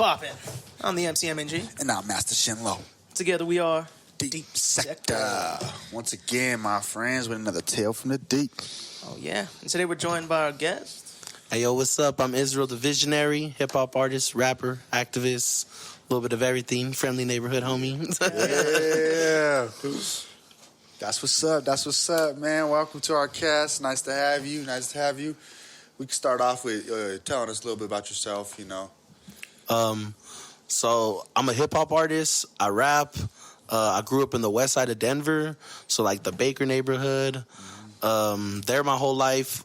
poppin'? I'm the MCMNG. And I'm Master Shinlo. Together we are Deep Sector. Once again, my friends, with another Tale from the Deep. Oh yeah. And today we're joined by our guest. Hey yo, what's up? I'm Israel the Visionary, hip-hop artist, rapper, activist, a little bit of everything, friendly neighborhood homie. Yeah. That's what's up, man. Welcome to our cast. Nice to have you. We can start off with telling us a little bit about yourself, you know. So I'm a hip-hop artist, I rap, I grew up in the west side of Denver, so like the Baker neighborhood, there my whole life.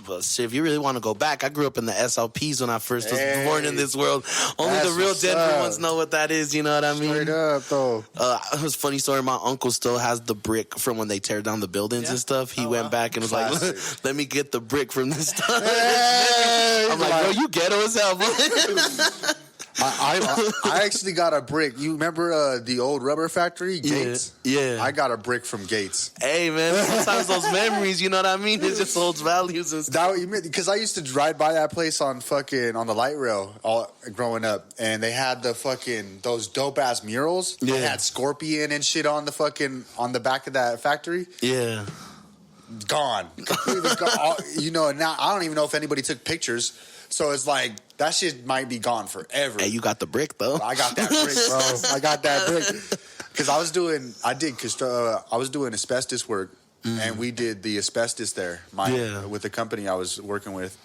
But shit, if you really want to go back, I grew up in the SLPs when I first was born in this world. Only the real Denver ones know what that is, you know what I mean? Straight up, though. It was a funny story. My uncle still has the brick from when they tear down the buildings and stuff. He went back and was like, let me get the brick from this time. I'm like, bro, you ghetto as hell, bro. I actually got a brick. You remember the old rubber factory, Gates? Yeah. I got a brick from Gates. Hey, man, sometimes those memories, you know what I mean? It just holds values and stuff. Because I used to ride by that place on the light rail growing up, and they had those dope ass murals. Yeah. They had Scorpion and shit on the back of that factory. Yeah. Gone. Completely gone. You know, now I don't even know if anybody took pictures. So it's like, that shit might be gone forever. Hey, you got the brick, though. I got that brick, bro. I got that brick. Because I was doing asbestos work, and we did the asbestos there with the company I was working with.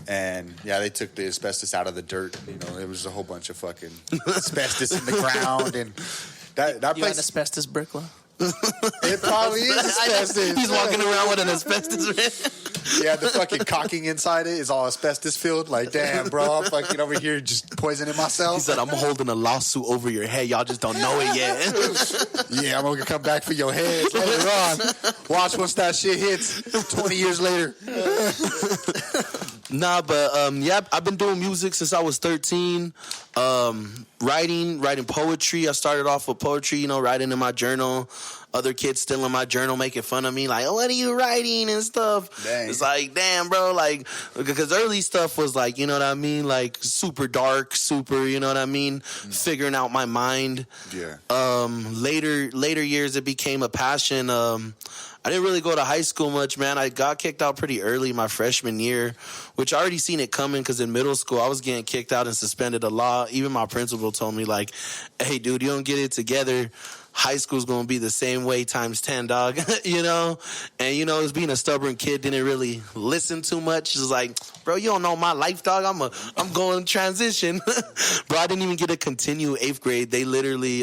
And, yeah, they took the asbestos out of the dirt. You know, it was a whole bunch of fucking asbestos in the ground. And that You place... got an asbestos brickla? It probably is asbestos. He's walking around with an asbestos ring. Yeah, the fucking caulking inside it is all asbestos filled. Like, damn, bro, I'm fucking over here just poisoning myself. He said, I'm holding a lawsuit over your head. Y'all just don't know it yet. Yeah, I'm going to come back for your head later on. Watch once that shit hits 20 years later. Nah, but, I've been doing music since I was 13. Writing poetry. I started off with poetry, you know, writing in my journal. Other kids still in my journal making fun of me, like, oh, what are you writing and stuff? Dang. It's like, damn, bro, like, because early stuff was like, you know what I mean? Like, super dark, you know what I mean? Figuring out my mind. Yeah. Later years, it became a passion. I didn't really go to high school much, man. I got kicked out pretty early my freshman year, which I already seen it coming because in middle school, I was getting kicked out and suspended a lot. Even my principal told me, like, hey, dude, you don't get it together. High school's going to be the same way times 10, dog, you know? And, you know, as being a stubborn kid, didn't really listen too much. It's like, bro, you don't know my life, dog. I'm going transition. Bro, I didn't even get to continue 8th grade. They literally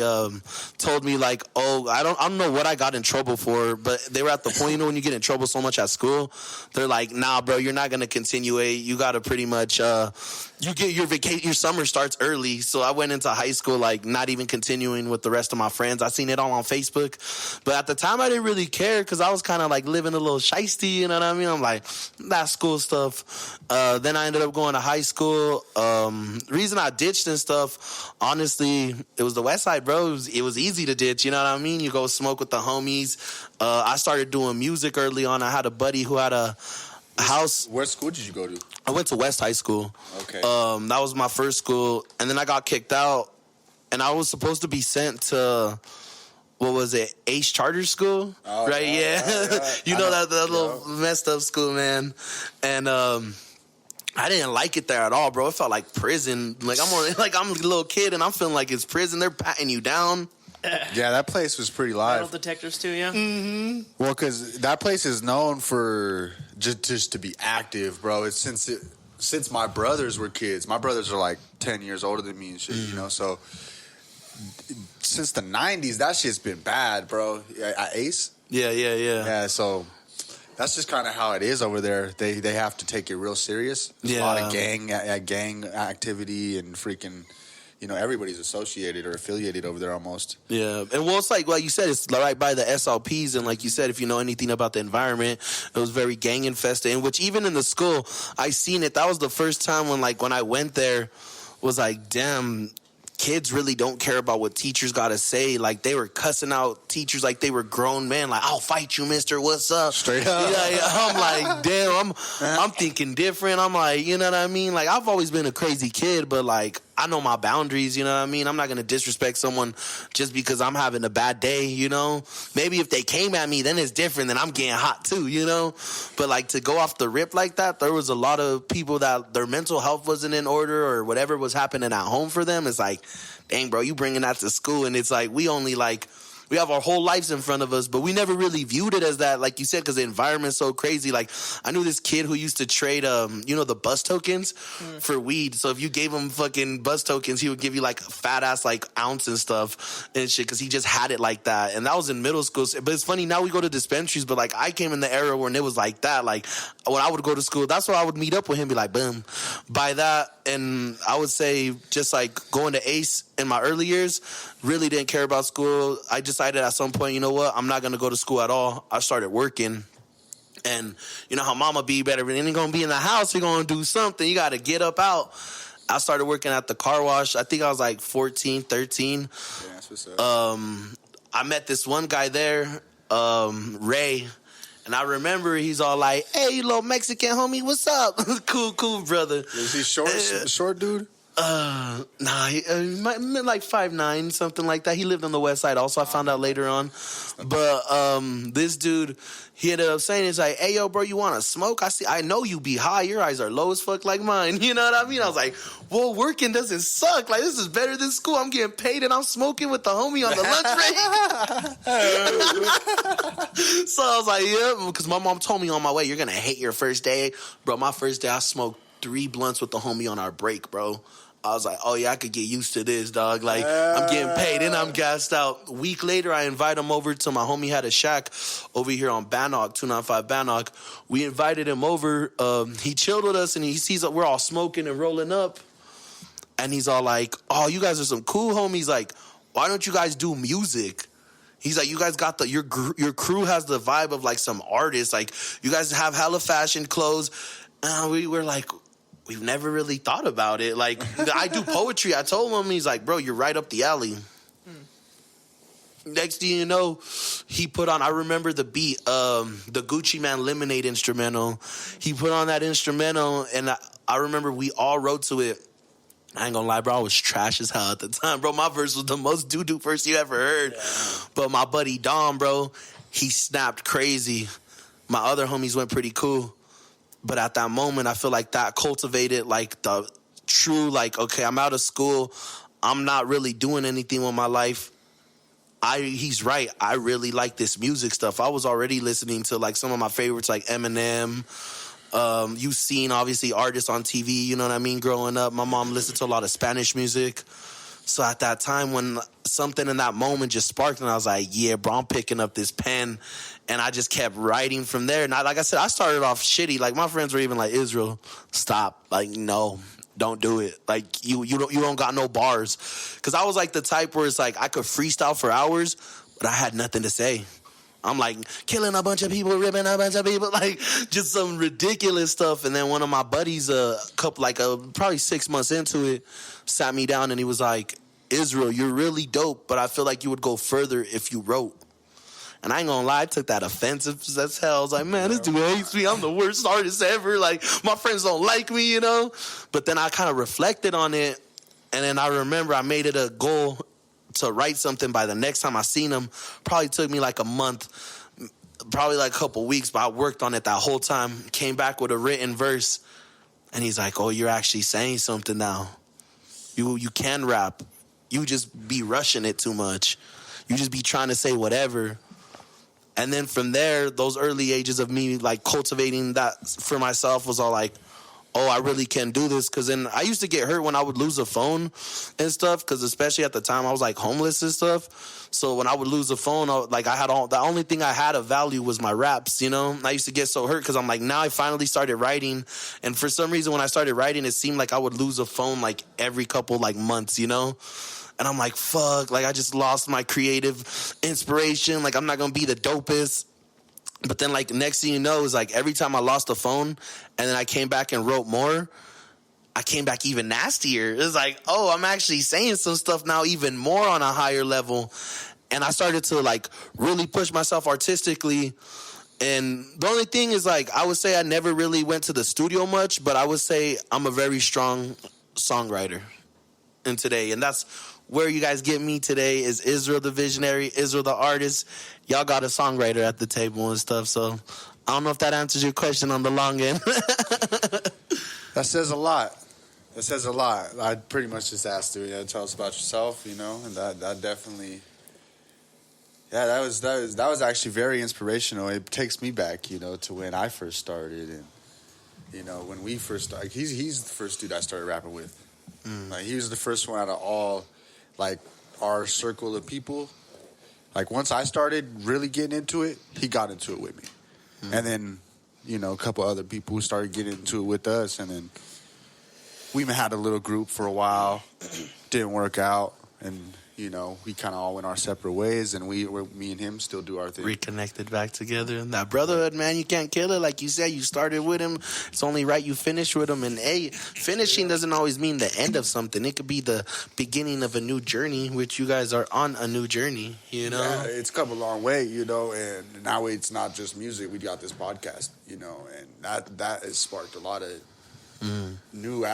told me, like, oh, I don't know what I got in trouble for, but they were at the point, you know, when you get in trouble so much at school, they're like, nah, bro, you're not going to continue 8. You got to pretty much, you get your summer starts early. So I went into high school, like, not even continuing with the rest of my friends. I seen it all on Facebook. But at the time, I didn't really care because I was kind of, like, living a little shiesty, you know what I mean? I'm like, that's school stuff. Then I ended up going to high school. Reason I ditched and stuff, honestly, it was the West Side, bro. It was easy to ditch, you know what I mean? You go smoke with the homies. I started doing music early on. I had a buddy who had a house. What school did you go to? I went to West High School. Okay. That was my first school. And then I got kicked out. And I was supposed to be sent to, what was it, Ace Charter School? Oh, right, yeah. You know that little messed up school, man. And I didn't like it there at all, bro. It felt like prison. Like I'm a little kid and I'm feeling like it's prison. They're patting you down. Yeah, that place was pretty Metal live. detectors too, yeah? Mm-hmm. Well, because that place is known for just to be active, bro. It's since my brothers were kids. My brothers are like 10 years older than me and shit, you know? So since the 90s, that shit's been bad, bro. At Ace? Yeah. Yeah, so that's just kind of how it is over there. They have to take it real serious. There's a lot of gang activity and freaking... You know, everybody's associated or affiliated over there almost. Yeah. And well, it's like you said, it's right by the SLPs. And like you said, if you know anything about the environment, it was very gang infested. And which even in the school, I seen it. That was the first time when I went there, was like, damn, kids really don't care about what teachers got to say. Like, they were cussing out teachers like they were grown men. Like, I'll fight you, mister. What's up? Straight up. Yeah. I'm like, damn, I'm thinking different. I'm like, you know what I mean? Like, I've always been a crazy kid, but, like, I know my boundaries, you know what I mean? I'm not going to disrespect someone just because I'm having a bad day, you know? Maybe if they came at me, then it's different, then I'm getting hot too, you know? But like to go off the rip like that, there was a lot of people that their mental health wasn't in order or whatever was happening at home for them. It's like, dang, bro, you bringing that to school. And it's like, we have our whole lives in front of us, but we never really viewed it as that, like you said, because the environment's so crazy. Like, I knew this kid who used to trade, the bus tokens for weed. So if you gave him fucking bus tokens, he would give you like fat ass like ounce and stuff and shit, because he just had it like that. And that was in middle school. But it's funny, now we go to dispensaries, but like I came in the era when it was like that. Like when I would go to school, that's where I would meet up with him, be like, boom, buy that. And I would say just like going to Ace in my early years, really didn't care about school. I decided at some point, you know what, I'm not going to go to school at all. I started working. And you know how mama be better, but ain't going to be in the house. You're going to do something. You got to get up out. I started working at the car wash. I think I was like 14, 13. Yeah, that's what's up. I met this one guy there, Ray. And I remember he's all like, hey, you little Mexican homie, what's up? Cool, brother. Is he short dude? Nah, he like 5'9", something like that. He lived on the west side also, I found out later on. But this dude, he ended up saying, it's like, hey, yo, bro, you want to smoke? I know you be high. Your eyes are low as fuck like mine. You know what I mean? I was like, well, working doesn't suck. Like, this is better than school. I'm getting paid and I'm smoking with the homie on the lunch break. So I was like, yeah, because my mom told me on my way, you're going to hate your first day. Bro, my first day, I smoked 3 blunts with the homie on our break, bro. I was like, oh, yeah, I could get used to this, dog. Like, I'm getting paid and I'm gassed out. A week later, I invite him over to my homie had a shack over here on Bannock, 295 Bannock. We invited him over. He chilled with us and he sees that we're all smoking and rolling up. And he's all like, oh, you guys are some cool homies. Like, why don't you guys do music? He's like, you guys got your crew has the vibe of like some artist. Like, you guys have hella fashion clothes. And we were like, we've never really thought about it. Like, I do poetry. I told him, he's like, bro, you're right up the alley. Next thing you know, he put on, I remember the beat, the Gucci Man Lemonade instrumental. He put on that instrumental, and I remember we all wrote to it. I ain't gonna lie, bro, I was trash as hell at the time, bro. My verse was the most doo-doo verse you ever heard. Yeah. But my buddy Dom, bro, he snapped crazy. My other homies went pretty cool. But at that moment, I feel like that cultivated like the true, like, okay, I'm out of school. I'm not really doing anything with my life. He's right. I really like this music stuff. I was already listening to like some of my favorites like Eminem. You've seen obviously artists on TV, you know what I mean? Growing up, my mom listened to a lot of Spanish music. So at that time when something in that moment just sparked and I was like, yeah, bro, I'm picking up this pen. And I just kept writing from there. And like I said, I started off shitty. Like my friends were even like, Israel, stop. Like, no, don't do it. Like you don't got no bars. Cause I was like the type where it's like I could freestyle for hours, but I had nothing to say. I'm like killing a bunch of people, ripping a bunch of people, like just some ridiculous stuff. And then one of my buddies, probably 6 months into it, sat me down and he was like, Israel, you're really dope, but I feel like you would go further if you wrote. And I ain't gonna lie, I took that offensive as hell. I was like, man, this dude hates me. I'm the worst artist ever. Like, my friends don't like me, you know? But then I kind of reflected on it. And then I remember I made it a goal to write something by the next time I seen him. Probably took me like a month, probably like a couple weeks, but I worked on it that whole time. Came back with a written verse. And he's like, oh, you're actually saying something now. You can rap. You just be rushing it too much. You just be trying to say whatever. And then from there, those early ages of me like cultivating that for myself was all like, oh, I really can do this. Because then I used to get hurt when I would lose a phone and stuff. Because especially at the time I was like homeless and stuff. So when I would lose a phone, the only thing I had of value was my raps, you know. I used to get so hurt because I'm like, now I finally started writing. And for some reason when I started writing, it seemed like I would lose a phone like every couple like months, you know. And I'm like, fuck, like I just lost my creative inspiration. Like I'm not going to be the dopest. But then like next thing you know is like every time I lost a phone and then I came back and wrote more, I came back even nastier. It's like, oh, I'm actually saying some stuff now even more on a higher level. And I started to like really push myself artistically. And the only thing is like, I would say I never really went to the studio much, but I would say I'm a very strong songwriter. in today. And that's where you guys get me today is Israel the visionary, Israel the artist. Y'all got a songwriter at the table and stuff. So I don't know if that answers your question on the long end. That says a lot. That says a lot. I pretty much just asked you, tell us about yourself, and that definitely, yeah, that was actually very inspirational. It takes me back, to when I first started, and when we first started. He's the first dude I started rapping with. Like he was the first one out of all, like our circle of people. Like once I started really getting into it, he got into it with me, and then a couple other people who started getting into it with us, and then we even had a little group for a while. Didn't work out, and we kind of all went our separate ways, and me and him still do our thing. Reconnected back together. And that brotherhood, man, you can't kill it. Like you said, you started with him. It's only right you finish with him. And finishing doesn't always mean the end of something. It could be the beginning of a new journey, which you guys are on a new journey. Yeah, it's come a long way, and now it's not just music. We got this podcast, and that has sparked a lot of new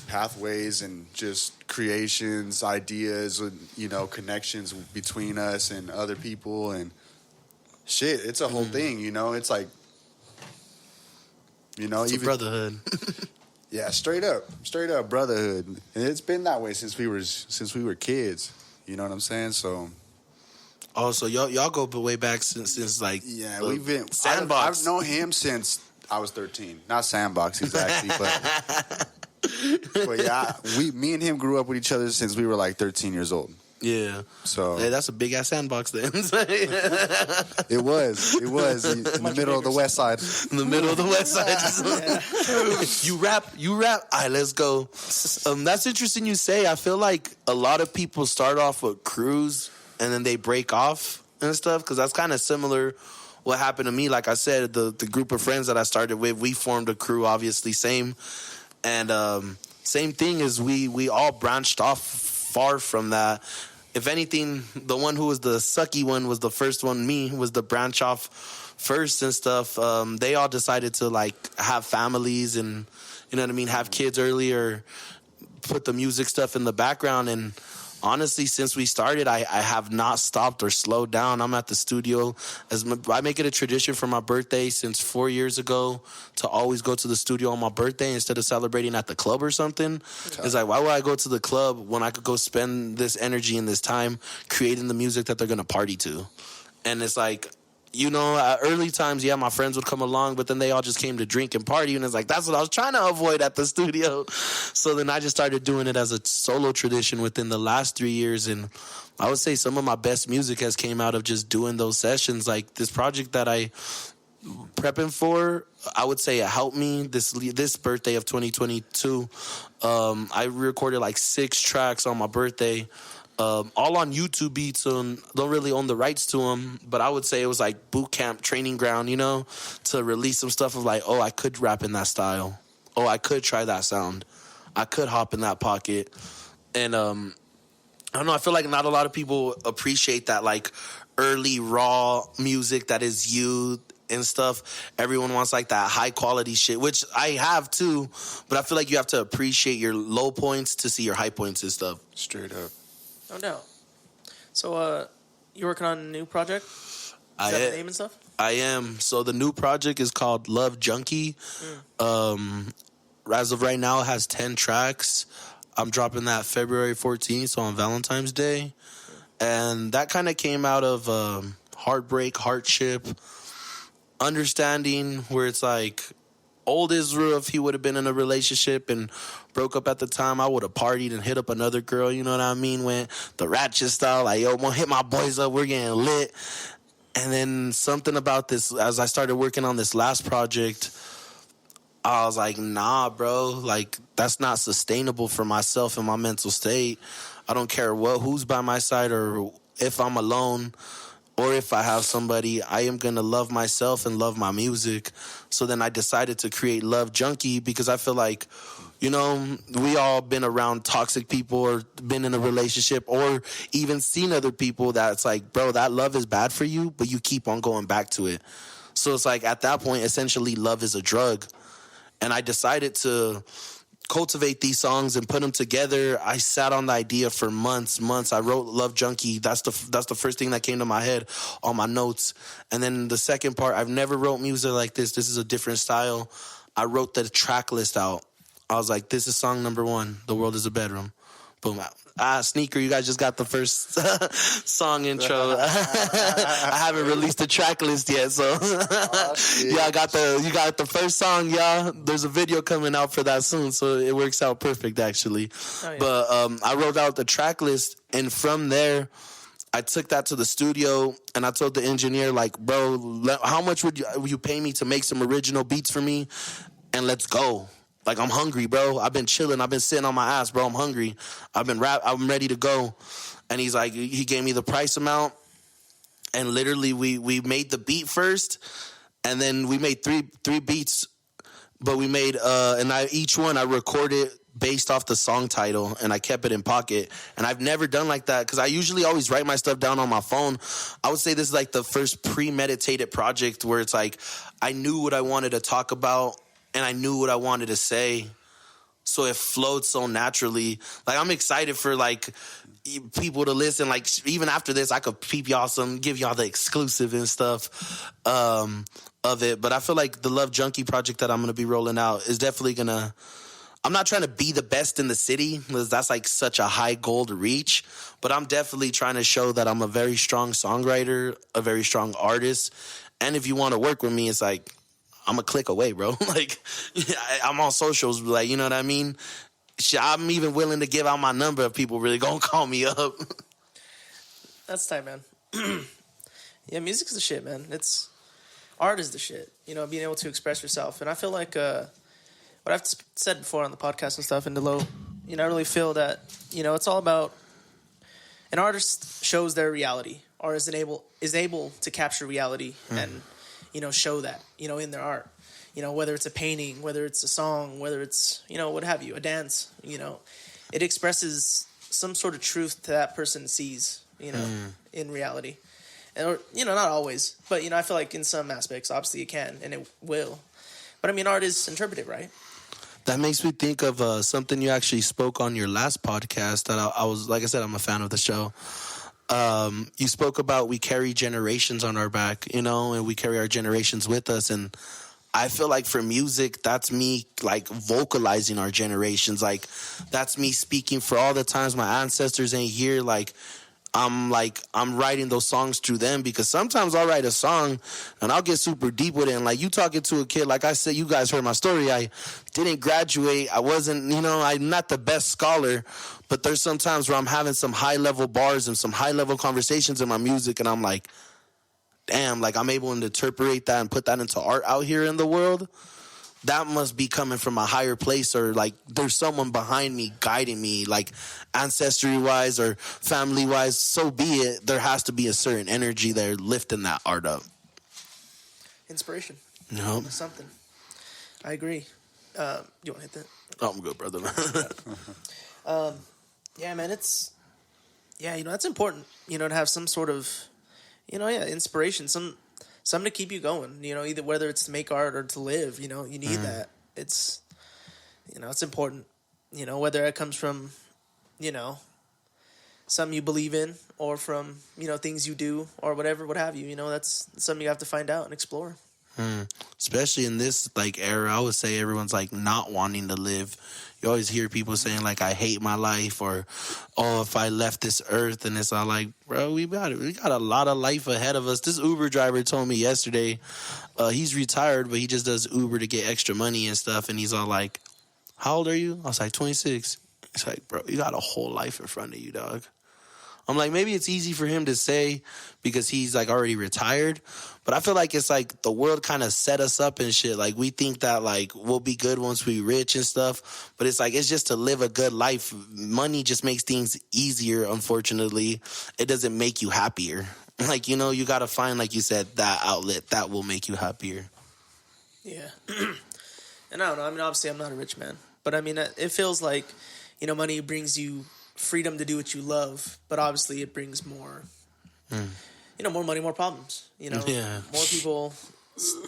pathways and just creations, ideas, and connections between us and other people, and shit. It's a whole thing, It's like, it's even a brotherhood. Yeah, straight up brotherhood, and it's been that way since we were kids. You know what I'm saying? So. Oh, so y'all go way back since like we've been Sandbox. I've known him since I was 13. Not Sandbox exactly, but yeah, me and him grew up with each other since we were like 13 years old. Yeah. So that's a big ass sandbox then. It was in the middle of the west side. In the middle of the west side. You rap. All right, let's go. That's interesting you say. I feel like a lot of people start off with crews and then they break off and stuff, because that's kind of similar what happened to me. Like I said, the group of friends that I started with, we formed a crew, obviously, same. And same thing is we all branched off far from that. If anything, the one who was the sucky one was the first one. Me was the branch off first and stuff. They all decided to like have families and, have kids earlier, put the music stuff in the background. And honestly, since we started, I have not stopped or slowed down. I'm at the studio. I make it a tradition for my birthday since 4 years ago to always go to the studio on my birthday instead of celebrating at the club or something. It's like, why would I go to the club when I could go spend this energy and this time creating the music that they're going to party to? And it's like, at early times, my friends would come along, but then they all just came to drink and party. And it's like, that's what I was trying to avoid at the studio. So then I just started doing it as a solo tradition within the last 3 years. And I would say some of my best music has came out of just doing those sessions. Like this project that I prepping for, I would say it helped me this birthday of 2022. I recorded like 6 tracks on my birthday. All on YouTube beats, and don't really own the rights to them. But I would say it was like boot camp, training ground, to release some stuff of like, oh, I could rap in that style. Oh, I could try that sound. I could hop in that pocket. And I don't know, I feel like not a lot of people appreciate that like early raw music that is you and stuff. Everyone wants like that high quality shit, which I have too. But I feel like you have to appreciate your low points to see your high points and stuff. Straight up. No doubt. So, you working on a new project? Is that the name and stuff? I am. So the new project is called Love Junkie. As of right now, it has 10 tracks. I'm dropping that February 14th, so on Valentine's Day. And that kind of came out of heartbreak, hardship, understanding where it's like, old Israel, if he would have been in a relationship and broke up at the time, I would have partied and hit up another girl, you know what I mean? Went the ratchet style, like, yo, I'm gonna hit my boys up, we're getting lit. And then something about this, as I started working on this last project, I was like, nah, bro, like, that's not sustainable for myself and my mental state. I don't care who's by my side or if I'm alone or if I have somebody, I am going to love myself and love my music. So then I decided to create Love Junkie because I feel like, we all been around toxic people or been in a relationship or even seen other people that's like, bro, that love is bad for you, but you keep on going back to it. So it's like at that point, essentially love is a drug. And I decided to cultivate these songs and put them together, I sat on the idea for months. I wrote Love Junkie. That's the first thing that came to my head on my notes. And then the second part, I've never wrote music like this. This is a different style. I wrote the track list out. I was like, this is song number 1, The World is a Bedroom. Boom. Sneaker, you guys just got the first song intro. I haven't released the track list yet, so y'all got the first song, y'all. There's a video coming out for that soon, so it works out perfect actually. Oh, yeah. But I wrote out the track list, and from there I took that to the studio, and I told the engineer, like, bro, how much would you pay me to make some original beats for me, and let's go. Like, I'm hungry, bro. I've been chilling. I've been sitting on my ass, bro. I'm hungry. I'm ready to go. And he's like, he gave me the price amount. And literally, we made the beat first. And then we made three beats. But we made, each one I recorded based off the song title. And I kept it in pocket. And I've never done like that, because I usually always write my stuff down on my phone. I would say this is like the first premeditated project where it's like, I knew what I wanted to talk about. And I knew what I wanted to say, so it flowed so naturally. Like, I'm excited for, like, people to listen. Like, even after this, I could give y'all the exclusive and stuff of it. But I feel like the Love Junkie project that I'm going to be rolling out is definitely going to... I'm not trying to be the best in the city, because that's, like, such a high goal to reach. But I'm definitely trying to show that I'm a very strong songwriter, a very strong artist. And if you want to work with me, it's like... I'm a click away, bro. Like, I'm on socials, like, you know what I mean? I'm even willing to give out my number if people really gonna call me up. That's tight, man. Yeah, music's the shit, man. Art is the shit. You know, being able to express yourself. And I feel like what I've said before on the podcast and stuff, and Delo, you know, I really feel that, you know, it's all about an artist shows their reality, or is able to capture reality and, you know, show that, you know, in their art, you know, whether it's a painting, whether it's a song, whether it's, you know, what have you, a dance, you know, it expresses some sort of truth to that person sees, you know, in reality. And, or, you know, not always, but, you know, I feel like in some aspects, obviously it can, and it will. But I mean, art is interpretive, right? That makes me think of something you actually spoke on your last podcast that I was, like I said, I'm a fan of the show. You spoke about we carry generations on our back, you know, and we carry our generations with us. And I feel like for music, that's me, like, vocalizing our generations. Like, that's me speaking for all the times my ancestors ain't here. I'm writing those songs through them, because sometimes I'll write a song and I'll get super deep with it. And, like, you talking to a kid, like I said, you guys heard my story. I didn't graduate. I wasn't, you know, I'm not the best scholar, but there's some times where I'm having some high level bars and some high level conversations in my music. And I'm like, damn, like, I'm able to interpret that and put that into art out here in the world. That must be coming from a higher place, or, like, there's someone behind me guiding me, like, ancestry-wise or family-wise. So be it. There has to be a certain energy there lifting that art up. Inspiration. No. Something. I agree. You want to hit that? Oh, I'm good, brother. Yeah, man, you know, that's important, you know, to have some sort of, you know, inspiration, something to keep you going, you know, either whether it's to make art or to live, you know, you need that. It's, you know, it's important, you know, whether it comes from, you know, something you believe in, or from, you know, things you do, or whatever, what have you, you know, that's something you have to find out and explore. Especially in this, like, era, I would say everyone's, like, not wanting to live. You always hear people saying, like, I hate my life, or, oh, if I left this earth. And it's all like, bro, we got a lot of life ahead of us. This Uber driver told me yesterday, he's retired, but he just does Uber to get extra money and stuff. And he's all like, how old are you? I was like, 26. It's like, bro, you got a whole life in front of you, dog. I'm like, maybe it's easy for him to say because he's, like, already retired. But I feel like it's like the world kind of set us up and shit. Like, we think that, like, we'll be good once we rich and stuff. But it's like, it's just to live a good life. Money just makes things easier, unfortunately. It doesn't make you happier. Like, you know, you got to find, like you said, that outlet that will make you happier. Yeah. And I don't know. I mean, obviously, I'm not a rich man. But, I mean, it feels like, you know, money brings you freedom to do what you love. But obviously, it brings more... you know, more money, more problems, you know, more people,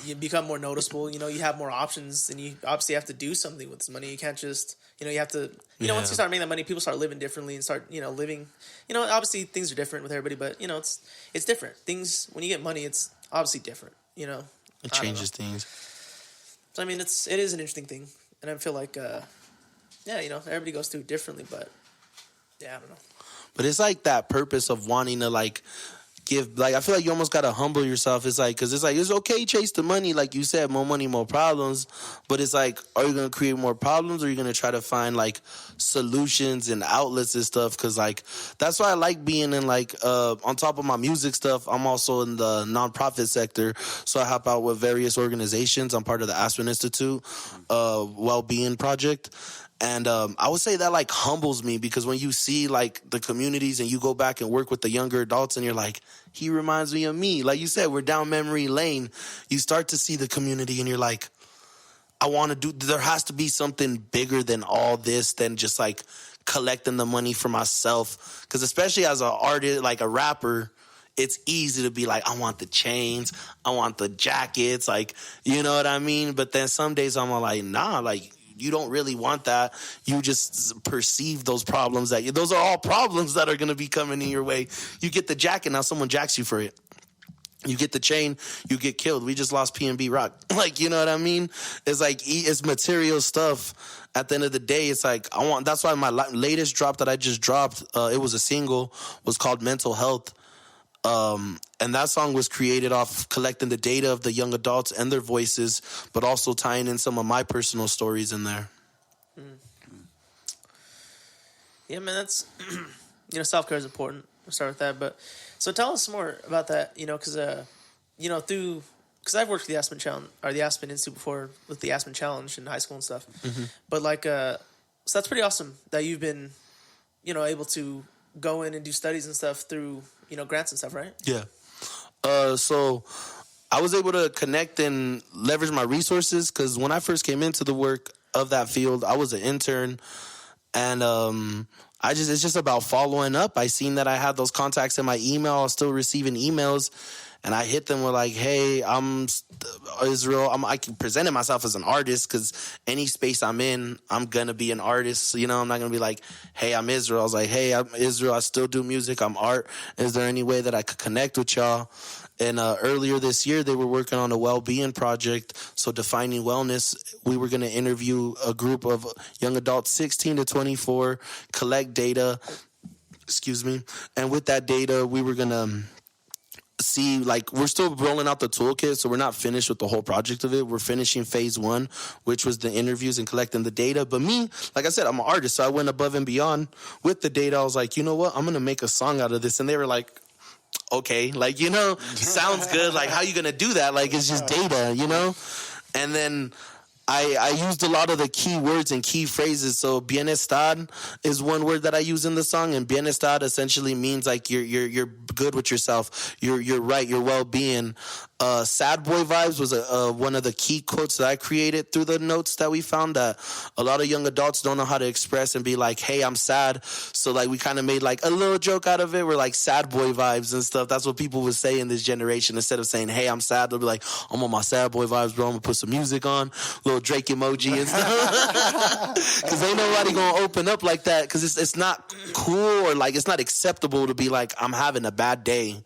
you become more noticeable. You know, you have more options, and you obviously have to do something with this money. You can't just, you know, you have to, you know, once you start making that money, people start living differently and start, you know, living, you know, obviously things are different with everybody, but you know, it's different. Things when you get money, it's obviously different. You know, It changes things. So I mean, it is an interesting thing, and I feel like, yeah, you know, everybody goes through it differently, but yeah, I don't know. But it's like that purpose of wanting to like give, like I feel like you almost gotta humble yourself. It's like, because it's like, it's okay, chase the money, like you said, more money, more problems. But it's like, are you gonna create more problems, or are you gonna try to find like solutions and outlets and stuff? Because like that's why I like being in like on top of my music stuff, I'm also in the nonprofit sector, so I help out with various organizations. I'm part of the Aspen Institute well-being project. And I would say that like humbles me, because when you see like the communities and you go back and work with the younger adults and you're like, he reminds me of me. Like you said, we're down memory lane. You start to see the community and you're like, I want to do, there has to be something bigger than all this, than just like collecting the money for myself. Because especially as an artist, like a rapper, it's easy to be like, I want the chains, I want the jackets, like, you know what I mean? But then some days I'm like, nah, like, you don't really want that. You just perceive those problems those are all problems that are going to be coming in your way. You get the jacket, now someone jacks you for it. You get the chain, you get killed. We just lost PNB Rock. Like, you know what I mean? It's like, it's material stuff. At the end of the day, it's like, that's why my latest drop that I just dropped, it was a single, was called Mental Health. And that song was created off collecting the data of the young adults and their voices, but also tying in some of my personal stories in there. Yeah, man, that's, you know, self-care is important. We'll start with that. But so tell us more about that, you know, because, you know, because I've worked with the Aspen Challenge, or the Aspen Institute before, with the Aspen Challenge in high school and stuff. Mm-hmm. But like, so that's pretty awesome that you've been, you know, able to go in and do studies and stuff through, you know, grants and stuff, right? Yeah. So I was able to connect and leverage my resources, because when I first came into the work of that field, I was an intern, and it's just about following up. I seen that I had those contacts in my email. I was still receiving emails, and I hit them with like, hey, I'm Israel. I presented myself as an artist, because any space I'm in, I'm going to be an artist. You know, I'm not going to be like, hey, I'm Israel. I was like, hey, I'm Israel. I still do music. I'm art. Is there any way that I could connect with y'all? And earlier this year, they were working on a well-being project. So defining wellness, we were going to interview a group of young adults, 16 to 24, collect data. And with that data, we were going to see, like, we're still rolling out the toolkit, so we're not finished with the whole project of it. We're finishing phase 1, which was the interviews and collecting the data. But me, like I said, I'm an artist, so I went above and beyond with the data. I was like, you know what? I'm going to make a song out of this. And they were like, okay, like, you know, sounds good. Like, how you going to do that? Like, it's just data, you know? And then I used a lot of the key words and key phrases. So bienestar is one word that I use in the song, and bienestar essentially means like you're good with yourself. You're right. You're well-being. Sad boy vibes was one of the key quotes that I created through the notes that we found, that a lot of young adults don't know how to express and be like, hey, I'm sad. So like we kind of made like a little joke out of it. We're like sad boy vibes and stuff. That's what people would say in this generation. Instead of saying, hey, I'm sad, they'll be like, I'm on my sad boy vibes, bro. I'm gonna put some music on, little Drake emoji and stuff. Because ain't nobody gonna open up like that, because it's not cool, or like it's not acceptable to be like, I'm having a bad day,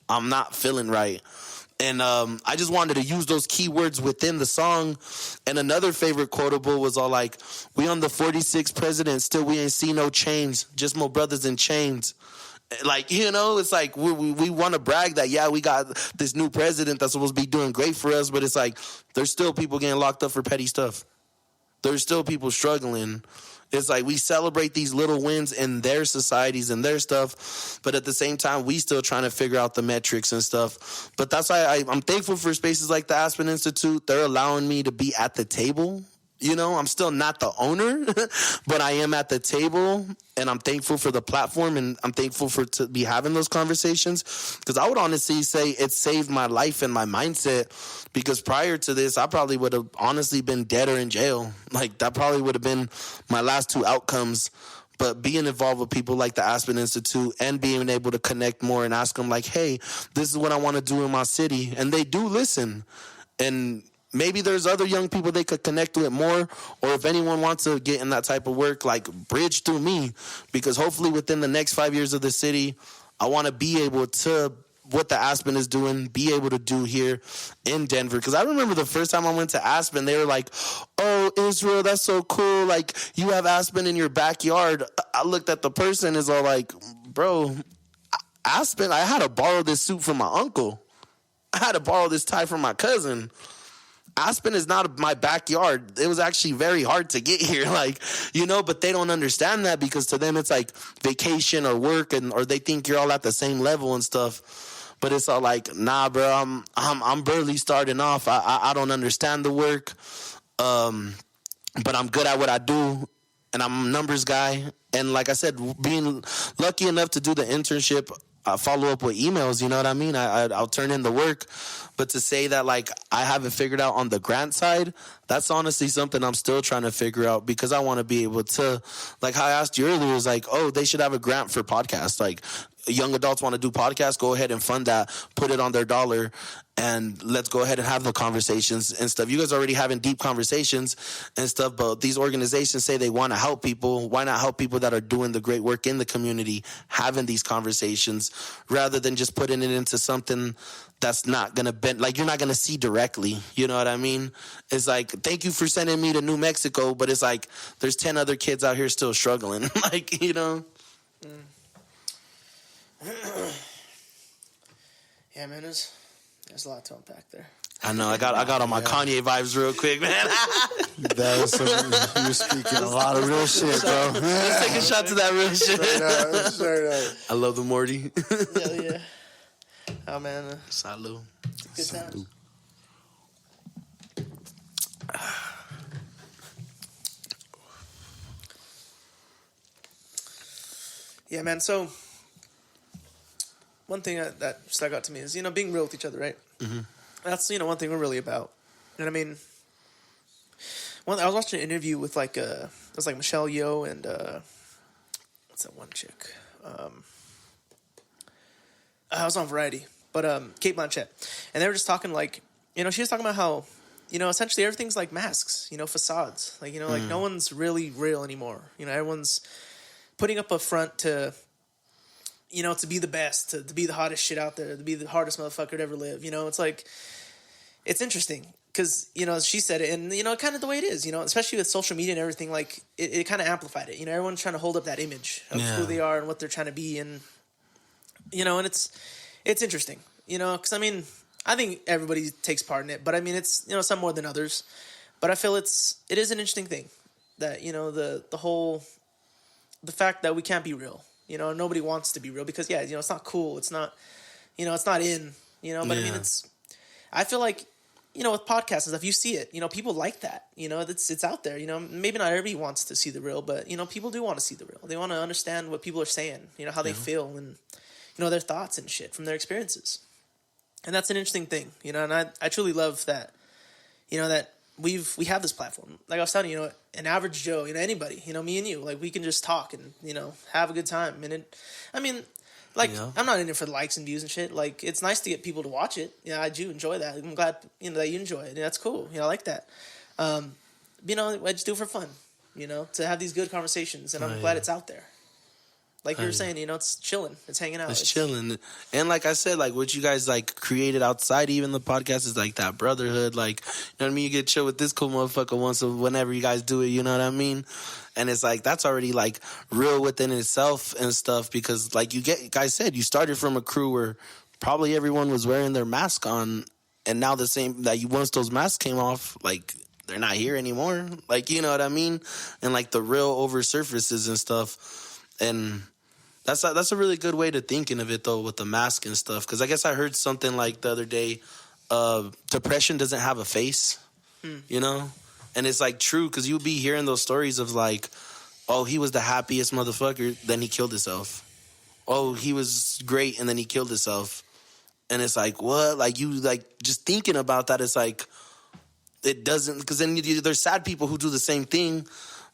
I'm not feeling right. And I just wanted to use those keywords within the song. And another favorite quotable was all like, we on the 46th president, still we ain't see no change, just more brothers in chains. Like, you know, it's like we want to brag that, yeah, we got this new president that's supposed to be doing great for us, but it's like there's still people getting locked up for petty stuff. There's still people struggling. It's like we celebrate these little wins in their societies and their stuff, but at the same time, we still trying to figure out the metrics and stuff. But that's why I'm thankful for spaces like the Aspen Institute. They're allowing me to be at the table. You know, I'm still not the owner, but I am at the table, and I'm thankful for the platform, and I'm thankful to be having those conversations, because I would honestly say it saved my life and my mindset, because prior to this, I probably would have honestly been dead or in jail. Like, that probably would have been my last two outcomes. But being involved with people like the Aspen Institute and being able to connect more and ask them like, hey, this is what I want to do in my city. And they do listen. And maybe there's other young people they could connect with more, or if anyone wants to get in that type of work, like bridge through me, because hopefully within the next 5 years of the city, I want to be able to, what the Aspen is doing, be able to do here in Denver. Because I remember the first time I went to Aspen, they were like, oh, Israel, that's so cool. Like, you have Aspen in your backyard. I looked at the person, is all like, bro, Aspen, I had to borrow this suit from my uncle. I had to borrow this tie from my cousin. Aspen is not my backyard. It was actually very hard to get here, like, you know, but they don't understand that because to them it's like vacation or work, and or they think you're all at the same level and stuff. But it's all like, nah, bro, I'm barely starting off. I don't understand the work, but I'm good at what I do, and I'm a numbers guy. And like I said, being lucky enough to do the internship, I follow up with emails, you know what I mean? I'll turn in the work. But to say that, like, I haven't figured out on the grant side, that's honestly something I'm still trying to figure out, because I want to be able to, like how I asked you earlier, is like, oh, they should have a grant for podcasts. Like, young adults want to do podcasts, go ahead and fund that, put it on their dollar, and let's go ahead and have the conversations and stuff. You guys are already having deep conversations and stuff, but these organizations say they want to help people. Why not help people that are doing the great work in the community, having these conversations, rather than just putting it into something that's not going to bend, like, you're not going to see directly. You know what I mean? It's like, thank you for sending me to New Mexico, but it's like, there's 10 other kids out here still struggling. Like, you know? Yeah, man, there's a lot to unpack there. I know. I got on my Kanye vibes real quick, man. That was you were speaking a lot of real shit, bro. Let's take a shot to that real shit. Straight up. I love the Morty. Hell yeah. Oh, man. Salud. Good times. Yeah, man. So, one thing that stuck out to me is, you know, being real with each other, right? Mm-hmm. That's, you know, one thing we're really about. And I mean, I was watching an interview with, like, it was like Michelle Yeoh and, what's that one chick? I was on Variety, but Kate Blanchett. And they were just talking, like, you know, she was talking about how, you know, essentially everything's like masks, you know, facades. Like, you know, like, no one's really real anymore. You know, everyone's putting up a front to, you know, to be the best, to be the hottest shit out there, to be the hardest motherfucker to ever live. You know, it's like, it's interesting because, you know, she said it, and, you know, kind of the way it is, you know, especially with social media and everything, like, it kind of amplified it. You know, everyone's trying to hold up that image of who they are and what they're trying to be. And, you know, and it's interesting, you know, because, I mean, I think everybody takes part in it, but I mean, it's, you know, some more than others. But I feel it is an interesting thing that, you know, the fact that we can't be real. You know, nobody wants to be real because, yeah, you know, it's not cool. It's not, you know, it's not in, you know, but I mean, I feel like, you know, with podcasts and stuff, you see it, you know, people like that, you know, it's out there, you know, maybe not everybody wants to see the real, but, you know, people do want to see the real. They want to understand what people are saying, you know, how they feel and, you know, their thoughts and shit from their experiences. And that's an interesting thing, you know, and I truly love that, you know, that we have this platform. Like I was telling you, you know, an average Joe, you know, anybody, you know, me and you, like, we can just talk and, you know, have a good time. And I mean, like, yeah. I'm not in it for the likes and views and shit. Like, it's nice to get people to watch it. Yeah, I do enjoy that. I'm glad, you know, that you enjoy it. Yeah, that's cool. You know, I like that. You know, I just do it for fun, you know, to have these good conversations. And I'm glad it's out there. Like you were saying, you know, it's chilling. It's hanging out. It's chilling. And like I said, like what you guys like created outside even the podcast is like that brotherhood. Like, you know what I mean? You get chill with this cool motherfucker whenever you guys do it, you know what I mean? And it's like, that's already like real within itself and stuff because like guys said, you started from a crew where probably everyone was wearing their mask on and now once those masks came off, like they're not here anymore. Like, you know what I mean? And like the real over surfaces and stuff. And that's a really good way to thinking of it, though, with the mask and stuff. Because I guess I heard something like the other day, depression doesn't have a face, you know? And it's, like, true because you'll be hearing those stories of, like, oh, he was the happiest motherfucker, then he killed himself. Oh, he was great, and then he killed himself. And it's like, what? Like, you, like, just thinking about that, it's like, it doesn't... Because then there's sad people who do the same thing.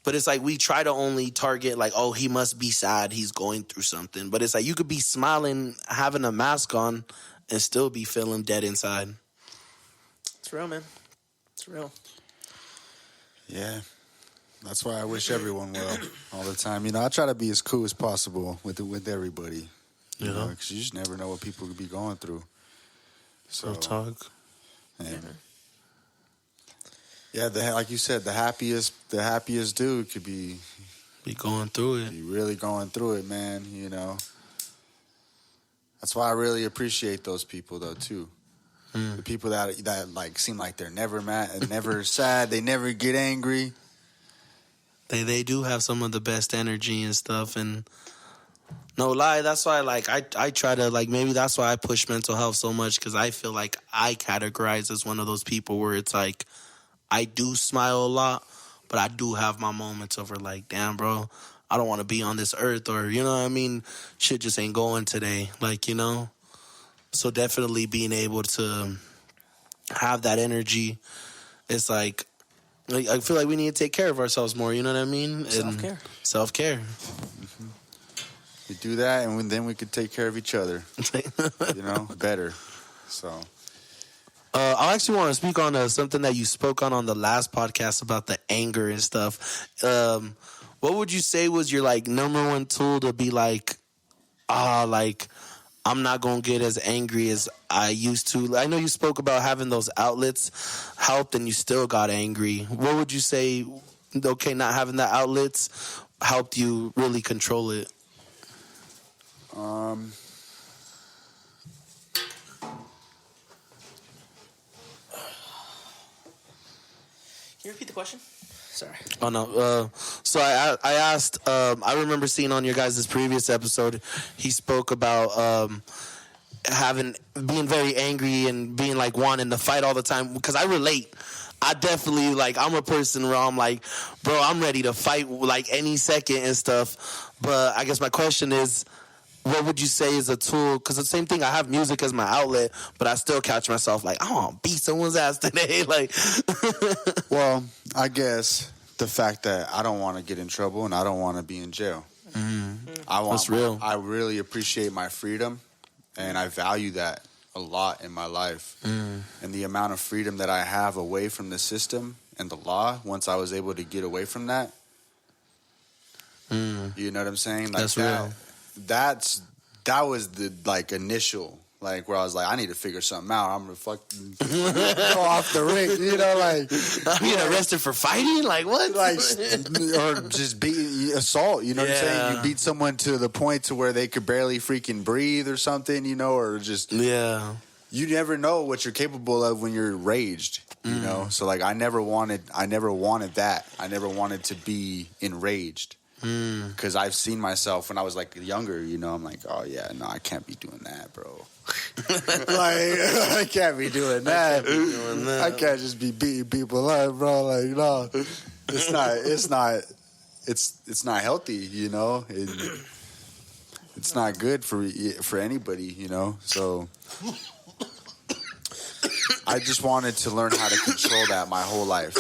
But it's like we try to only target like, oh, he must be sad. He's going through something. But it's like you could be smiling, having a mask on, and still be feeling dead inside. It's real, man. It's real. Yeah. That's why I wish everyone well all the time. You know, I try to be as cool as possible with everybody. You know, because you just never know what people could be going through. So Real talk. Yeah, like you said, the happiest dude could be going through it. Be really going through it, man. You know, that's why I really appreciate those people, though, too. The people that like seem like they're never mad, never sad, they never get angry. They do have some of the best energy and stuff, and no lie, that's why like I try to like maybe that's why I push mental health so much, because I feel like I categorize as one of those people where it's like I do smile a lot, but I do have my moments over like, damn, bro, I don't want to be on this earth, or you know what I mean, shit just ain't going today, like, you know. So definitely being able to have that energy, it's like I feel like we need to take care of ourselves more, you know what I mean? Self-care. Self-care. We do that, and then we could take care of each other, you know, better. So, I actually want to speak on something that you spoke on the last podcast about the anger and stuff. What would you say was your like number one tool to be like, like I'm not gonna get as angry as I used to? I know you spoke about having those outlets helped, and you still got angry. What would you say? Okay, not having the outlets helped you really control it. Can you repeat the question? Sorry. Oh no. So I asked. I remember seeing on your guys' previous episode, he spoke about being very angry and being like wanting to fight all the time. Because I relate. I definitely like. I'm a person where I'm like, bro, I'm ready to fight like any second and stuff. But I guess my question is, what would you say is a tool? Because the same thing, I have music as my outlet, but I still catch myself like, I want to beat someone's ass today. Like, well, I guess the fact that I don't want to get in trouble and I don't want to be in jail. That's real. I really appreciate my freedom, and I value that a lot in my life. And the amount of freedom that I have away from the system and the law, once I was able to get away from that, you know what I'm saying? Like that's real. That was the like initial like where I was like, I need to figure something out. I'm gonna fucking go off the ring, you know, like I'm getting arrested for fighting, like what? Like or just assault, you know what I'm saying? You beat someone to the point to where they could barely freaking breathe or something, you know, or just you never know what you're capable of when you're raged, you know. So like I never wanted that. I never wanted to be enraged. Because I've seen myself when I was like younger, you know, I'm like, oh yeah, no, I can't be doing that, bro. Like I can't be doing that. I can't just be beating people up, bro. Like no, it's not healthy, you know. It's not good for anybody, you know. So I just wanted to learn how to control that my whole life.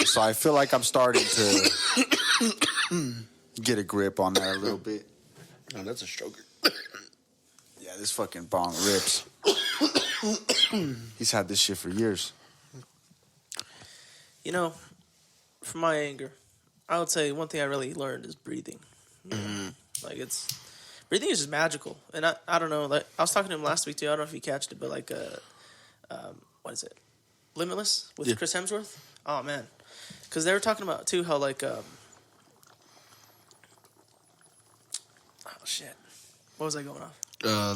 So I feel like I'm starting to get a grip on that a little bit. Oh, that's a stroker. Yeah, this fucking bong rips. He's had this shit for years. You know, from my anger, I would say one thing I really learned is breathing. Like breathing is just magical. And I don't know, like I was talking to him last week too. I don't know if you catched it, but like what is it? Limitless with Chris Hemsworth. Oh man. Because they were talking about too how like oh shit, what was I going off?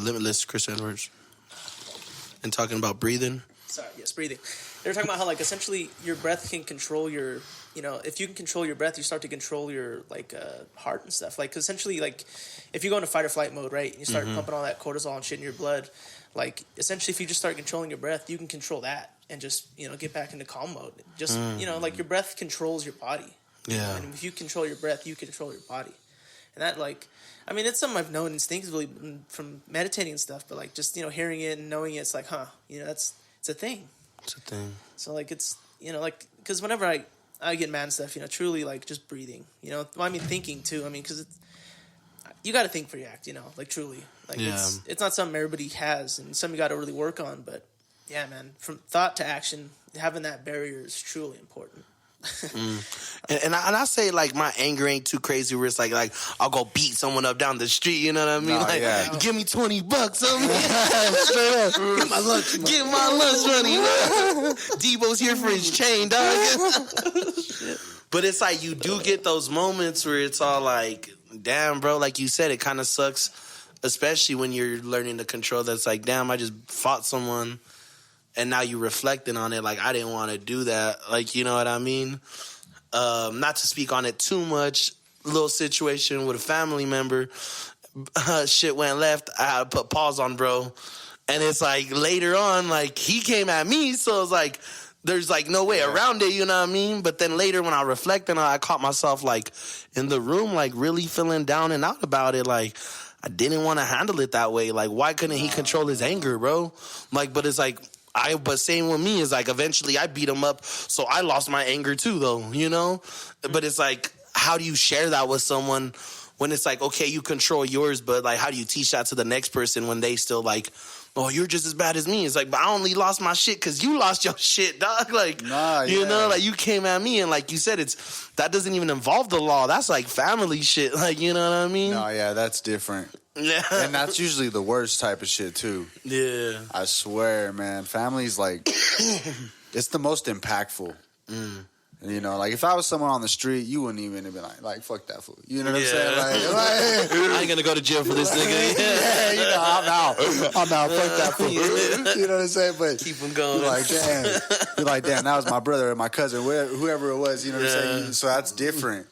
Limitless, Chris Edwards, and talking about breathing. Sorry, yes, breathing. They were talking about how like essentially your breath can control your, you know, if you can control your breath, you start to control your like heart and stuff. Like 'cause essentially, like if you go into fight or flight mode, right, and you start pumping all that cortisol and shit in your blood, like essentially if you just start controlling your breath, you can control that and just, you know, get back into calm mode. Just you know, like your breath controls your body. Yeah. And if you control your breath, you control your body. And that, like, I mean, it's something I've known instinctively from meditating and stuff, but, like, just, you know, hearing it and knowing it, it's like, huh, you know, it's a thing. It's a thing. So, like, it's, you know, like, because whenever I get mad and stuff, you know, truly, like, just breathing, you know, well, I mean, thinking, too. I mean, because you got to think before you act, you know, like, truly. Like, it's not something everybody has and something you got to really work on, but, Yeah, man. From thought to action, having that barrier is truly important. And I say like my anger ain't too crazy where it's like I'll go beat someone up down the street, you know what I mean? No, like yeah. give me $20 on me. Get my lunch money. Man. Debo's here for his chain, dog. But it's like you do get those moments where it's all like, damn, bro, like you said, it kind of sucks, especially when you're learning to control. That's like, damn, I just fought someone. And now you're reflecting on it like, I didn't want to do that. Like, you know what I mean? Not to speak on it too much. Little situation with a family member. Shit went left. I had to put pause on, bro. And it's like later on, like he came at me. So it's like, there's like no way around it, you know what I mean? But then later when I reflect on it, I caught myself like in the room, like really feeling down and out about it. Like, I didn't want to handle it that way. Like, why couldn't he control his anger, bro? Like, but it's like, but same with me is like eventually I beat him up, so I lost my anger too, though, you know? But it's like, how do you share that with someone when it's like, okay, you control yours, but like, how do you teach that to the next person when they still like, oh, you're just as bad as me? It's like, but I only lost my shit because you lost your shit, dog. Like, you know, like you came at me and like you said, that doesn't even involve the law. That's like family shit. Like, you know what I mean? No, yeah, that's different. Yeah. And that's usually the worst type of shit too. Yeah. I swear, man. Family's like, it's the most impactful. You know, like if I was someone on the street, you wouldn't even have been like fuck that fool. You know what I'm saying? Like, I ain't gonna go to jail for this nigga. yeah, you know, I'm out. Fuck that fool. You know what I'm saying? But Keep him going. You're like, damn, that was my brother or my cousin, whoever it was. You know what I'm saying? So that's different.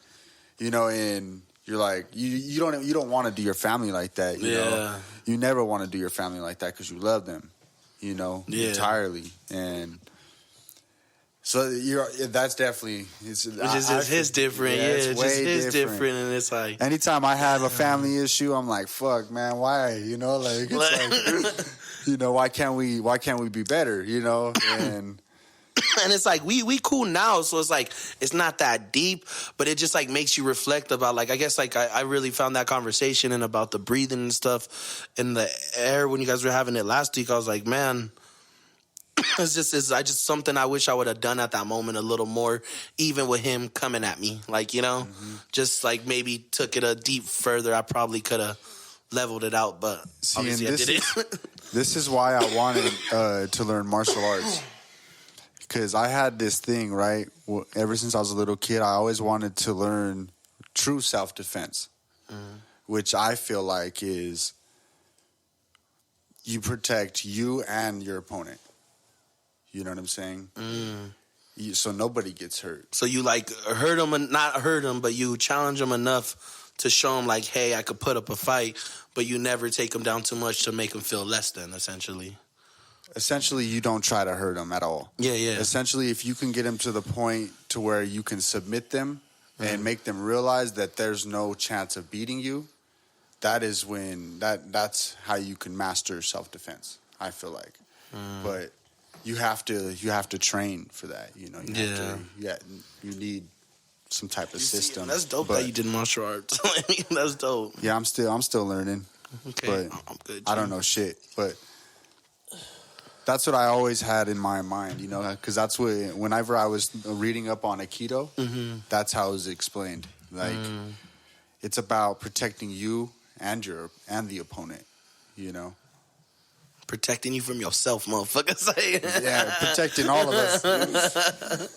You know, and you're like, you don't want to do your family like that. You know, you never want to do your family like that because you love them. You know, entirely. And so that's definitely it's his different. Yeah, it's way just different, and it's like anytime I have a family issue, I'm like, fuck, man, why? You know, like it's like you know, why can't we be better? You know, and it's like we cool now, so it's like it's not that deep, but it just like makes you reflect about like I guess like I really found that conversation and about the breathing and stuff in the air when you guys were having it last week. I was like, man. It's just something I wish I would have done at that moment a little more, even with him coming at me. Like, you know, just like maybe took it a deep further. I probably could have leveled it out, but obviously I did it. This is why I wanted to learn martial arts. Because I had this thing, right? Ever since I was a little kid, I always wanted to learn true self-defense, which I feel like is you protect you and your opponent. You know what I'm saying? So nobody gets hurt. So you like hurt him and not hurt him, but you challenge him enough to show him like, hey, I could put up a fight, but you never take him down too much to make him feel less than, essentially. Essentially, you don't try to hurt him at all. Yeah. Essentially, if you can get him to the point to where you can submit them and make them realize that there's no chance of beating you, that is when that's how you can master self-defense, I feel like. But you have to train for that, you know. You need some type of system. That's dope that you did martial arts. That's dope. Yeah, I'm still learning. Okay, but I'm good. I don't know shit, but that's what I always had in my mind, you know, because that's what whenever I was reading up on Aikido, that's how it was explained. Like it's about protecting you and the opponent, you know. Protecting you from yourself, motherfucker. Yeah, protecting all of us.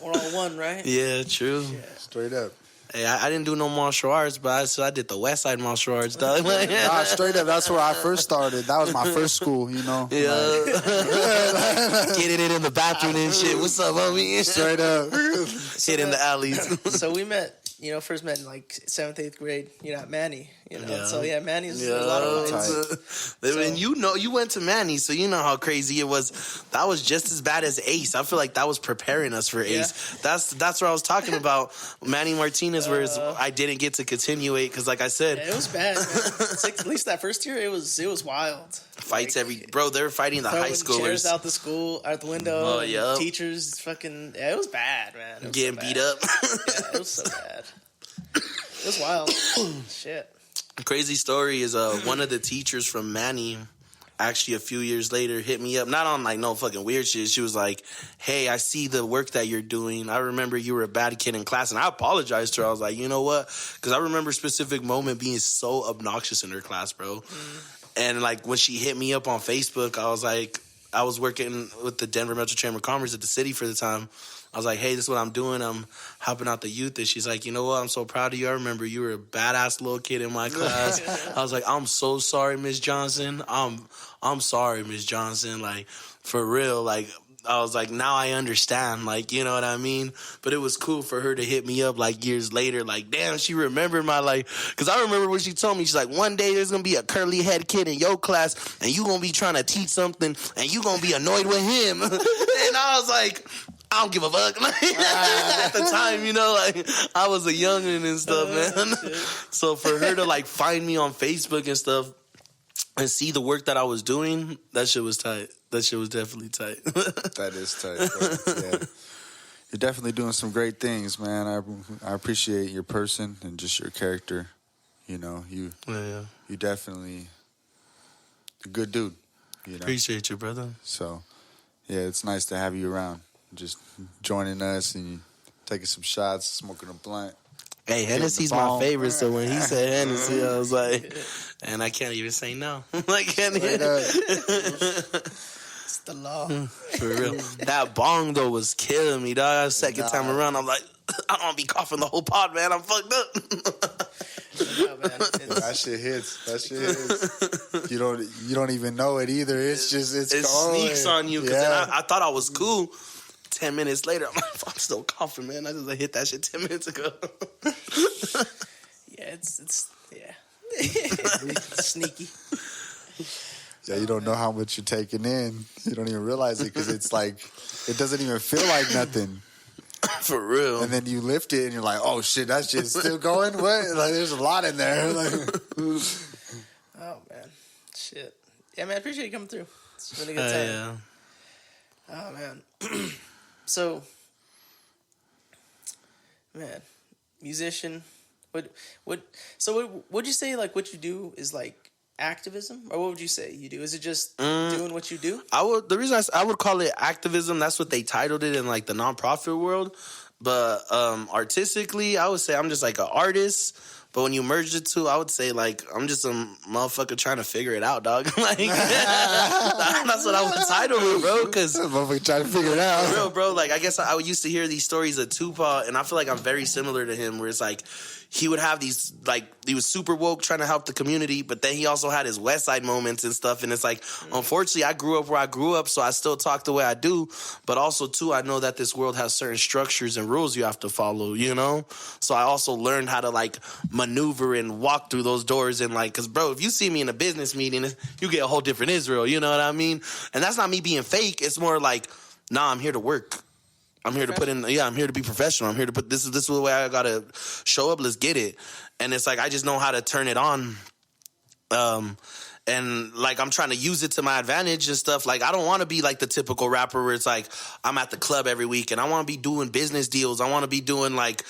We're all one, right? Yeah, true. Yeah. Straight up. Hey, I didn't do no martial arts, but I did the West Side martial arts, dog. Nah, straight up. That's where I first started. That was my first school, you know. Yeah. Getting it in the bathroom and shit. What's up, homie? Straight up. Hit in the alleys. So we first met in like 7th, 8th grade, at Manny, Yeah. So yeah, Manny's a lot of fun. And you went to Manny, so you know how crazy it was. That was just as bad as Ace. I feel like that was preparing us for Ace. That's what I was talking about. Manny Martinez, whereas I didn't get to continue it because, like I said, it was bad. Man. It's like, at least that first year, it was wild. Fights bro. They were fighting the high schoolers. Chairs out the window. Oh yeah. Teachers fucking. Yeah, it was bad, man. It was getting beat up. Yeah, it was so bad. It was wild. Shit. Crazy story is one of the teachers from Manny actually a few years later hit me up, not on like no fucking weird shit. She was like, hey, I see the work that you're doing. I remember you were a bad kid in class. And I apologized to her. I was like, you know what? Because I remember a specific moment being so obnoxious in her class, bro. And like when she hit me up on Facebook, I was like, I was working with the Denver Metro Chamber of Commerce at the city for the time. I was like, hey, this is what I'm doing. I'm helping out the youth. And she's like, you know what? I'm so proud of you. I remember you were a badass little kid in my class. I was like, I'm so sorry, Miss Johnson. I'm sorry, Miss Johnson. Like, for real. Like, I was like, now I understand. Like, you know what I mean? But it was cool for her to hit me up, like, years later. Like, damn, she remembered my, like, because I remember when she told me, she's like, one day there's going to be a curly head kid in your class, and you going to be trying to teach something, and you going to be annoyed with him. And I was like, I don't give a fuck. Like, at the time, you know, like, I was a youngin' and stuff, man. So for her to, like, find me on Facebook and stuff and see the work that I was doing, that shit was tight. That shit was definitely tight. That is tight, bro. Yeah. You're definitely doing some great things, man. I appreciate your person and just your character. You know, you definitely a good dude. You know? Appreciate you, brother. So, yeah, it's nice to have you around. Just joining us and taking some shots, smoking a blunt. Hey, Hennessy's my favorite, so when he said Hennessy, I was like, and I can't even say no. I can't even. It's the law. For real. That bong, though, was killing me, dog. Second time around, I'm like, I don't want to be coughing the whole pod, man. I'm fucked up. Yeah, man. That shit hits. That shit hits. You don't even know it either. It's just it going. sneaks on you because I thought I was cool. 10 minutes later, I'm like, I'm still coughing, man. I just hit that shit 10 minutes ago. Yeah, it's sneaky. Yeah, you don't know how much you're taking in. You don't even realize it because it's like it doesn't even feel like nothing. For real. And then you lift it and you're like, oh shit, that shit's still going? What? Like, there's a lot in there. Like, oh man, shit. Yeah, man, I appreciate you coming through. It's been a good time. Yeah. Oh man. So, man, musician. Would you say like what you do is like activism, or what would you say you do? Is it just doing what you do? The reason I would call it activism, that's what they titled it in like the nonprofit world. But artistically, I would say I'm just like an artist. But when you merge the two, I would say like I'm just a motherfucker trying to figure it out, dog. Like that's what I would title it, bro. Because motherfucker trying to figure it out. For real, bro. Like I guess I used to hear these stories of Tupac, and I feel like I'm very similar to him, where it's like he would have these, like, he was super woke trying to help the community, but then he also had his West Side moments and stuff. And it's like, unfortunately, I grew up where I grew up, so I still talk the way I do. But also, too, I know that this world has certain structures and rules you have to follow, you know? So I also learned how to, like, maneuver and walk through those doors. And, like, because, bro, if you see me in a business meeting, you get a whole different Israel, you know what I mean? And that's not me being fake. It's more like, nah, I'm here to work. I'm here to put in, I'm here to be professional. I'm here to put, this is the way I gotta show up. Let's get it. And it's like, I just know how to turn it on. And like, I'm trying to use it to my advantage and stuff. Like, I don't want to be like the typical rapper where it's like, I'm at the club every week and I want to be doing business deals. I want to be doing like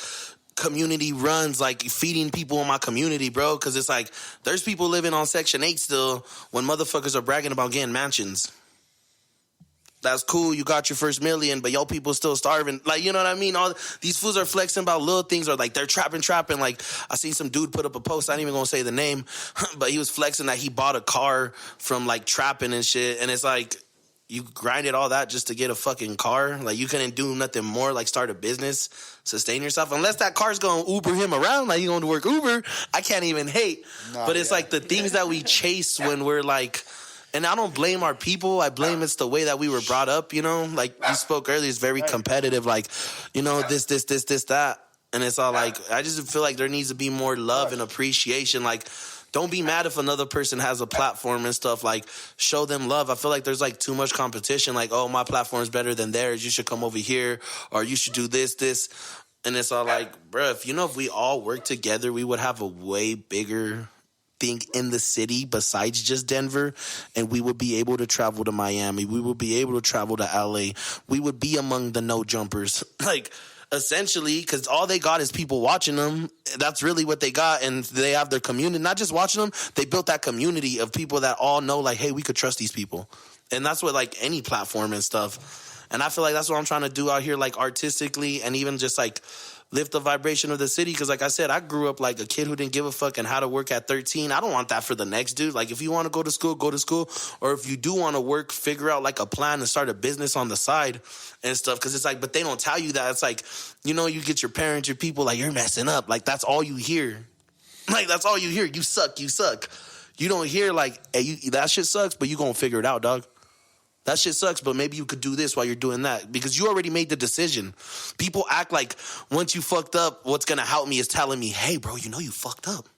community runs, like feeding people in my community, bro. Cause it's like, there's people living on Section 8 still when motherfuckers are bragging about getting mansions. That's cool. You got your first million, but yo, people still starving. Like, you know what I mean? All these fools are flexing about little things, or like they're trapping. Like, I seen some dude put up a post. I ain't even gonna say the name, but he was flexing that he bought a car from like trapping and shit. And it's like, you grinded all that just to get a fucking car. Like, you couldn't do nothing more, like start a business, sustain yourself. Unless that car's gonna Uber him around, like you going to work Uber. I can't even hate. But it's like the things that we chase when we're like. And I don't blame our people. I blame it's the way that we were brought up, you know? Like you spoke earlier, it's very competitive. Like, you know, this, that. And it's all like, I just feel like there needs to be more love and appreciation. Like, don't be mad if another person has a platform and stuff. Like, show them love. I feel like there's like too much competition. Like, oh, my platform is better than theirs. You should come over here. Or you should do this. And it's all like, bro, if we all work together, we would have a way bigger thing in the city besides just Denver, and we would be able to travel to Miami. We would be able to travel to LA. We would be among the no jumpers. Like, essentially, because all they got is people watching them. That's really what they got, and they have their community. Not just watching them, they built that community of people that all know, like, hey, we could trust these people. And that's what, like, any platform and stuff. And I feel like that's what I'm trying to do out here, like, artistically, and even just, like, lift the vibration of the city. Because, like I said, I grew up like a kid who didn't give a fuck and how to work at 13. I don't want that for the next dude. Like, if you want to go to school, go to school. Or if you do want to work, figure out, like, a plan and start a business on the side and stuff. Because it's like, but they don't tell you that. It's like, you know, you get your parents, your people, like, you're messing up. Like, that's all you hear. Like, that's all you hear. You suck, you suck. You don't hear, like, hey, that shit sucks, but you gonna figure it out, dog. That shit sucks, but maybe you could do this while you're doing that. Because you already made the decision. People act like once you fucked up, what's going to help me is telling me, hey, bro, you know you fucked up.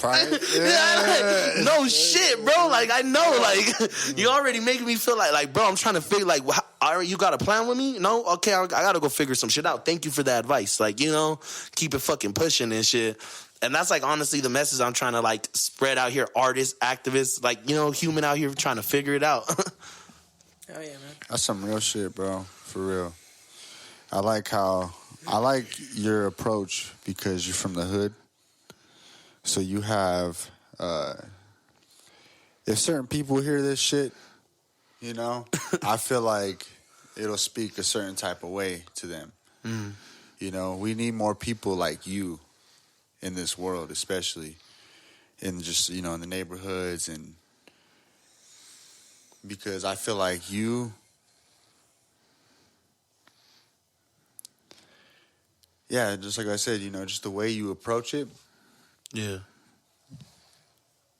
Right? Yeah. No shit, bro. Like, I know. Like, you already making me feel like, bro, I'm trying to figure, like, you got a plan with me? No? Okay, I got to go figure some shit out. Thank you for the advice. Like, you know, keep it fucking pushing and shit. And that's, like, honestly the message I'm trying to, like, spread out here. Artists, activists, like, you know, human out here trying to figure it out. Oh yeah, man. That's some real shit, bro. For real. I like your approach because you're from the hood. So you have, if certain people hear this shit, you know, I feel like it'll speak a certain type of way to them. Mm. You know, we need more people like you in this world, especially in just, you know, in the neighborhoods, and because I feel like you, yeah, just like I said, you know, just the way you approach it, yeah,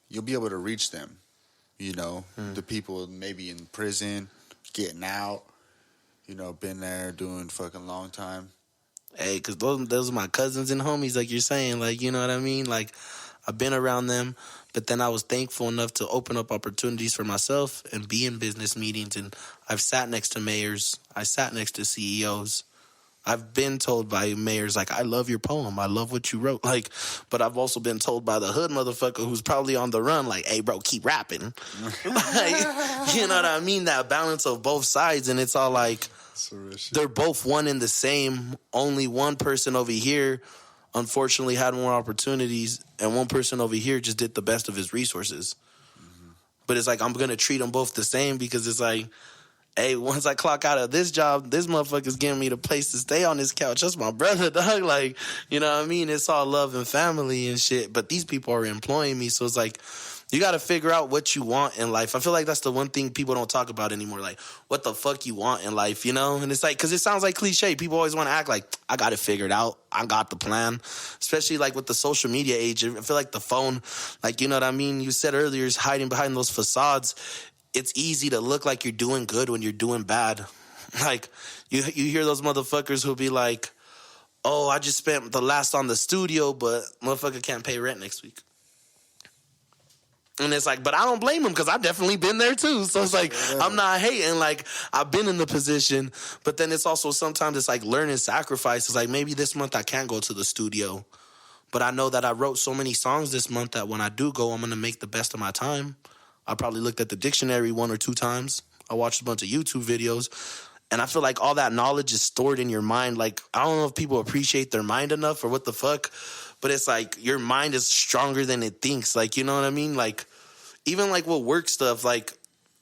you'll be able to reach them, you know, the people maybe in prison, getting out, you know, been there doing fucking long time. Hey, because those are my cousins and homies, like you're saying, like, you know what I mean? Like, I've been around them, but then I was thankful enough to open up opportunities for myself and be in business meetings. And I've sat next to mayors. I sat next to CEOs. I've been told by mayors, like, I love your poem. I love what you wrote. Like, but I've also been told by the hood motherfucker who's probably on the run, like, hey, bro, keep rapping. Like, you know what I mean? That balance of both sides. And it's all like, they're both one and the same. Only one person over here unfortunately had more opportunities, and one person over here just did the best of his resources. Mm-hmm. But it's like, I'm going to treat them both the same, because it's like, hey, once I clock out of this job, this motherfucker's giving me the place to stay on this couch. That's my brother, dog. Like, you know what I mean? It's all love and family and shit. But these people are employing me. So it's like, you got to figure out what you want in life. I feel like that's the one thing people don't talk about anymore. Like, what the fuck you want in life, you know? And it's like, because it sounds like cliche. People always want to act like, I got it figured out. I got the plan. Especially like with the social media age. I feel like the phone, like, you know what I mean? You said earlier, is hiding behind those facades. It's easy to look like you're doing good when you're doing bad. Like, you hear those motherfuckers who'll be like, oh, I just spent the last on the studio, but motherfucker can't pay rent next week. And it's like, but I don't blame him, because I've definitely been there too. So it's like, I'm not hating. Like, I've been in the position, but then it's also sometimes it's like learning sacrifice. It's like, maybe this month I can't go to the studio, but I know that I wrote so many songs this month that when I do go, I'm going to make the best of my time. I probably looked at the dictionary 1 or 2 times. I watched a bunch of YouTube videos. And I feel like all that knowledge is stored in your mind. Like, I don't know if people appreciate their mind enough or what the fuck, but it's like your mind is stronger than it thinks. Like, you know what I mean? Like, even like with work stuff, like,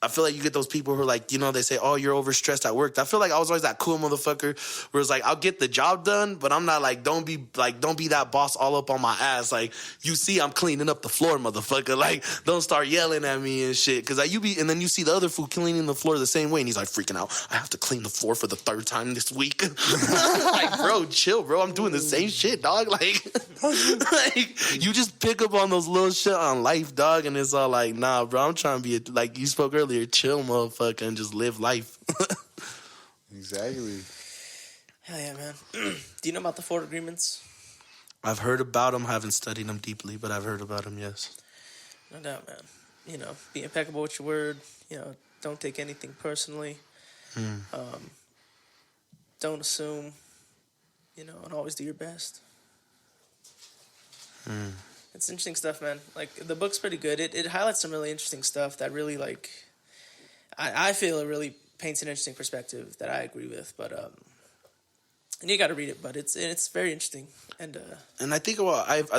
I feel like you get those people who are like, you know, they say, oh, you're overstressed at work. I feel like I was always that cool motherfucker where it's like, I'll get the job done, but I'm not like, don't be that boss all up on my ass. Like, you see, I'm cleaning up the floor, motherfucker. Like, don't start yelling at me and shit. Cause and then you see the other fool cleaning the floor the same way. And he's like freaking out. I have to clean the floor for the 3rd time this week. Like, bro, chill, bro. I'm doing the same shit, dog. Like, you just pick up on those little shit on life, dog. And it's all like, nah, bro, I'm trying to be like you spoke earlier. Chill, motherfucker, and just live life. Exactly. Hell yeah, man. Do you know about the Ford agreements? I've heard about them. Haven't studied them deeply, but I've heard about them, yes. No doubt, man. You know, be impeccable with your word. You know, don't take anything personally. Don't assume. You know, and always do your best. It's interesting stuff, man. Like, the book's pretty good. It highlights some really interesting stuff that really, like, I feel it really paints an interesting perspective that I agree with. But And you got to read it, but it's very interesting. And And I think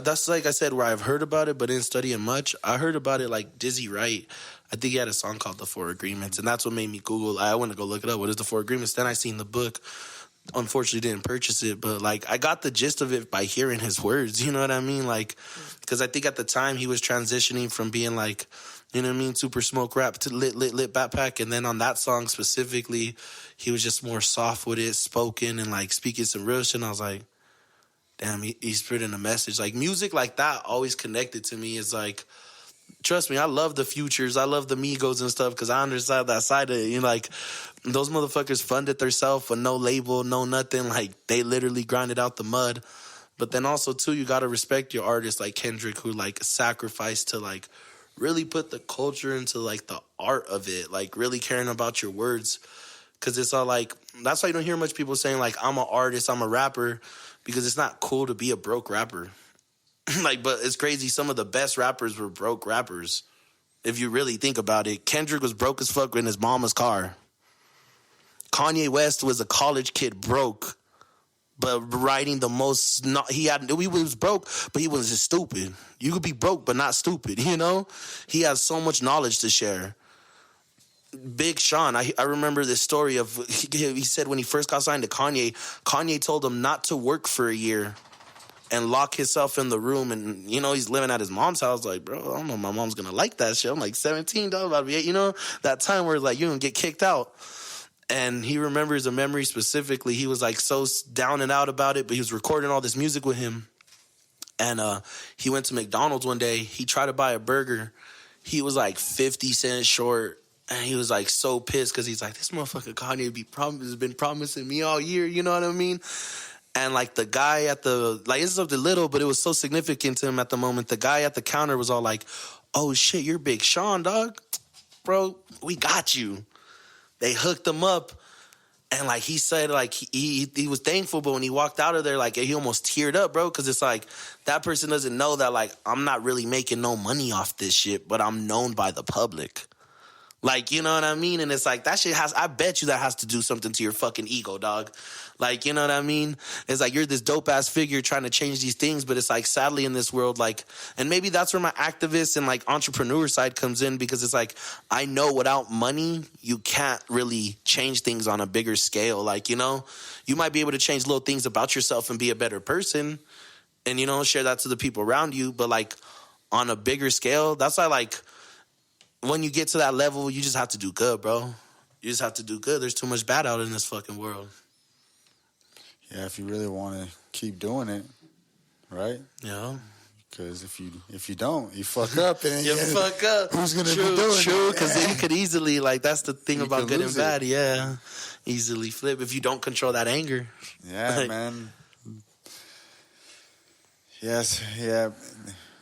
that's like I said, where I've heard about it, but didn't study it much. I heard about it like Dizzy Wright. I think he had a song called The Four Agreements, and that's what made me Google. I went to go look it up. What is The Four Agreements? Then I seen the book. Unfortunately, didn't purchase it, but like I got the gist of it by hearing his words. You know what I mean? Like, because I think at the time he was transitioning from being like, you know what I mean, super smoke rap to lit backpack, and then on that song specifically, he was just more soft with it, spoken and like speaking some real shit. And I was like, damn, he's spreading a message. Like music like that always connected to me. Is like, trust me, I love the Futures, I love the Migos and stuff because I understand that side of it. You know, like those motherfuckers funded themselves with no label, no nothing. Like they literally grinded out the mud. But then also too, you gotta respect your artists like Kendrick, who like sacrificed to like really put the culture into like the art of it, like really caring about your words. Because it's all like, that's why you don't hear much people saying like, I'm an artist, I'm a rapper, because it's not cool to be a broke rapper. Like, but it's crazy. Some of the best rappers were broke rappers. If you really think about it, Kendrick was broke as fuck in his mama's car. Kanye West was a college kid broke, but writing the most. He was broke, but he was just stupid. You could be broke, but not stupid. You know, he has so much knowledge to share. Big Sean, I remember this story of he said when he first got signed to Kanye told him not to work for a year and lock himself in the room, and you know he's living at his mom's house. Like, bro, I don't know if my mom's gonna like that shit. I'm like 17, dog, about to be 8. You know that time where like you're gonna get kicked out. And he remembers a memory specifically. He was like so down and out about it, but he was recording all this music with him. And he went to McDonald's one day. He tried to buy a burger. He was like 50 cents short. And he was like so pissed because he's like, this motherfucker Kanye has been promising me all year. You know what I mean? And like the guy at the, like it's something little, but it was so significant to him at the moment. The guy at the counter was all like, oh shit, you're Big Sean, dog. Bro, we got you. They hooked him up. And like he said, like he was thankful, but when he walked out of there, like he almost teared up, bro, because it's like that person doesn't know that like I'm not really making no money off this shit, but I'm known by the public. Like, you know what I mean? And it's like, that shit I bet you that has to do something to your fucking ego, dog. Like, you know what I mean? It's like, you're this dope-ass figure trying to change these things, but it's like, sadly in this world, like, and maybe that's where my activist and like entrepreneur side comes in, because it's like, I know without money, you can't really change things on a bigger scale. Like, you know, you might be able to change little things about yourself and be a better person and, you know, share that to the people around you. But like, on a bigger scale, that's why like, when you get to that level, you just have to do good, bro. You just have to do good. There's too much bad out in this fucking world. Yeah, if you really want to keep doing it, right? Yeah. Because if you don't, you fuck up. And you fuck up. Who's going to be doing it? True, because then you could easily, like, that's the thing You about could good and lose bad. it. Yeah. Easily flip if you don't control that anger. Yeah, Like, man. Yes, yeah.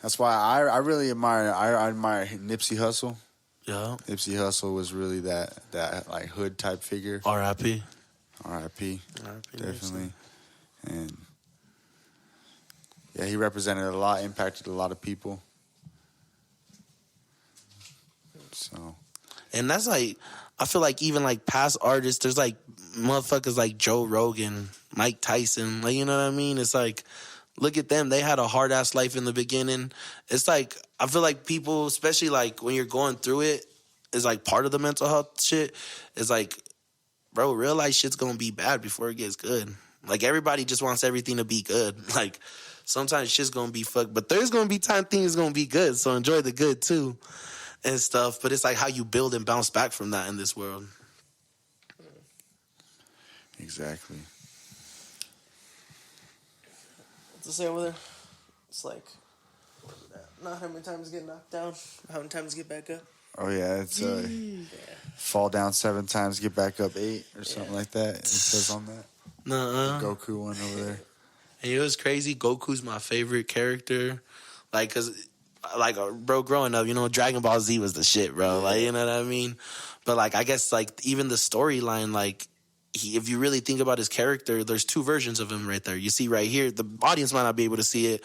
That's why I really admire Nipsey Hussle. Yeah. Nipsey Hussle was really that like hood type figure. R.I.P. R.I.P. Definitely. Nipsey. And yeah, he represented a lot, impacted a lot of people. So. And that's like, I feel like even like past artists, there's like motherfuckers like Joe Rogan, Mike Tyson, like, you know what I mean? It's like, look at them. They had a hard ass life in the beginning. It's like, I feel like people, especially like when you're going through it, is like part of the mental health shit. Is like, bro, real life shit's gonna be bad before it gets good. Like everybody just wants everything to be good. Like sometimes shit's gonna be fucked, but there's gonna be time things gonna be good. So enjoy the good too and stuff. But it's like how you build and bounce back from that in this world. Exactly. What's the say over there? It's like, not how many times get knocked down, how many times get back up. Oh yeah, it's fall down 7 times, get back up 8 or something like that. It says on that. Nuh-uh. The Goku one over there. And it was crazy. Goku's my favorite character. Like, cause, like, bro, growing up, you know, Dragon Ball Z was the shit, bro. Like, you know what I mean? But like, I guess like even the storyline, like, if you really think about his character, there's two versions of him right there. You see right here, the audience might not be able to see it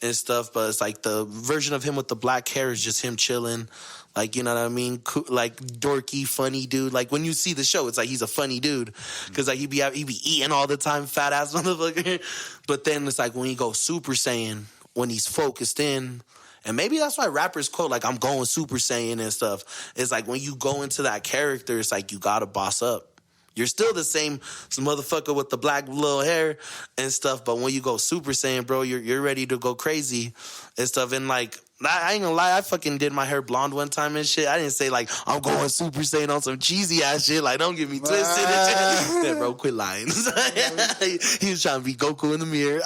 and stuff, but it's like the version of him with the black hair is just him chilling. Like, you know what I mean? Like, dorky, funny dude. Like, when you see the show, it's like he's a funny dude. Because, like, he be eating all the time, fat-ass motherfucker. But then it's like when he goes Super Saiyan, when he's focused in, and maybe that's why rappers quote, like, I'm going Super Saiyan and stuff. It's like when you go into that character, it's like you got to boss up. You're still the same motherfucker with the black little hair and stuff, but when you go Super Saiyan, bro, you're ready to go crazy and stuff. And like, I ain't gonna lie, I fucking did my hair blonde one time and shit. I didn't say like I'm going Super Saiyan on some cheesy ass shit. Like, don't get me twisted. Yeah, bro, quit lying. He was trying to be Goku in the mirror.